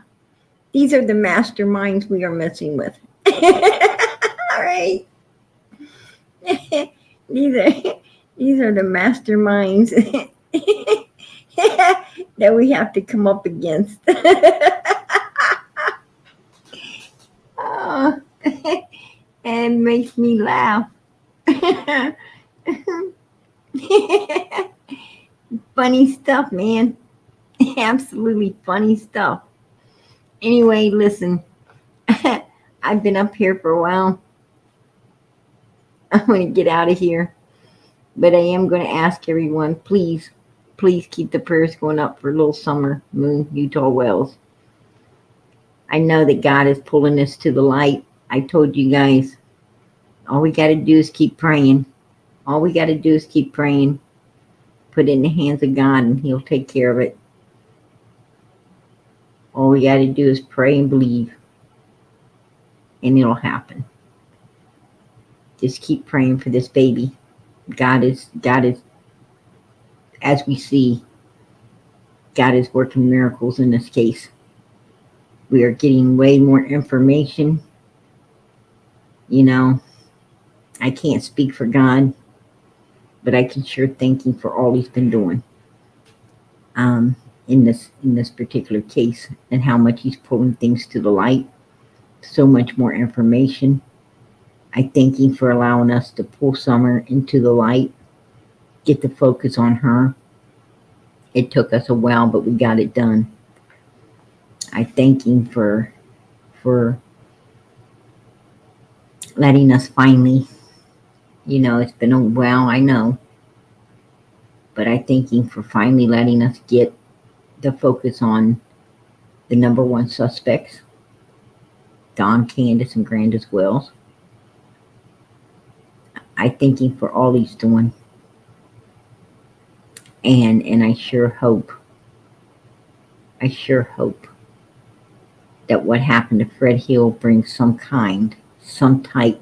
these are the masterminds we are messing with. All right. These are the masterminds that we have to come up against. Oh, and it makes me laugh. Funny stuff, man. Absolutely funny stuff. Anyway, listen. I've been up here for a while. I'm going to get out of here. But I am going to ask everyone, please keep the prayers going up for Little Summer Moon, Utah Wells. I know that God is pulling us to the light. I told you guys, all we got to do is keep praying. All we got to do is keep praying. Put it in the hands of God and He'll take care of it. All we got to do is pray and believe. And it'll happen. Just keep praying for this baby. God is, as we see, God is working miracles in this case. We are getting way more information. You know, I can't speak for God, but I can sure thank Him for all He's been doing in this particular case, and how much He's pulling things to the light. So much more information. I thank Him for allowing us to pull Summer into the light, get the focus on her. It took us a while, but we got it done. I thank Him for letting us finally, you know, it's been a while, I know, but I thank Him for finally letting us get the focus on the number one suspects, Don, Candace, and Grandis Wells. I thank Him for all He's doing. And I sure hope that what happened to Fred Hill brings some type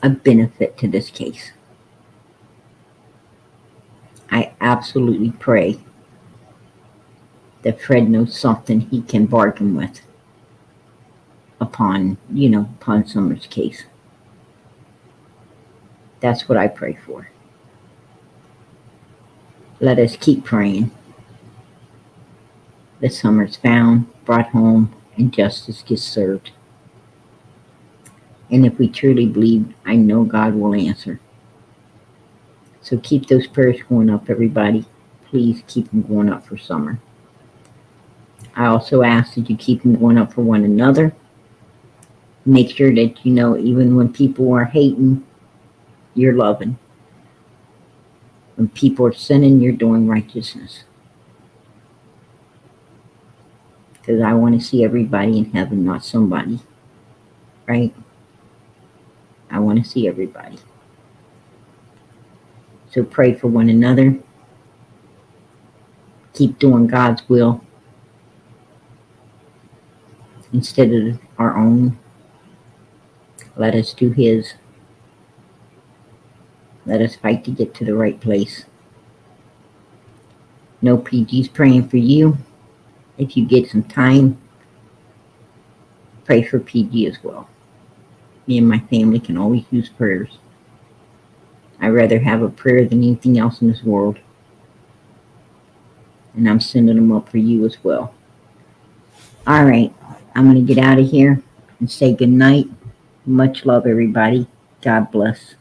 of benefit to this case. I absolutely pray that Fred knows something he can bargain with upon Summer's case. That's what I pray for. Let us keep praying that Summer's found, brought home, and justice gets served. And if we truly believe, I know God will answer. So keep those prayers going up, everybody. Please keep them going up for Summer. I also ask that you keep them going up for one another. Make sure that you know, even when people are hating, you're loving. When people are sinning, you're doing righteousness. Because I want to see everybody in heaven, not somebody. Right? I want to see everybody. So pray for one another. Keep doing God's will instead of our own. Let us do His. Let us fight to get to the right place. No, PG's praying for you. If you get some time, pray for PG as well. Me and my family can always use prayers. I'd rather have a prayer than anything else in this world. And I'm sending them up for you as well. All right. I'm going to get out of here and say good night. Much love, everybody. God bless.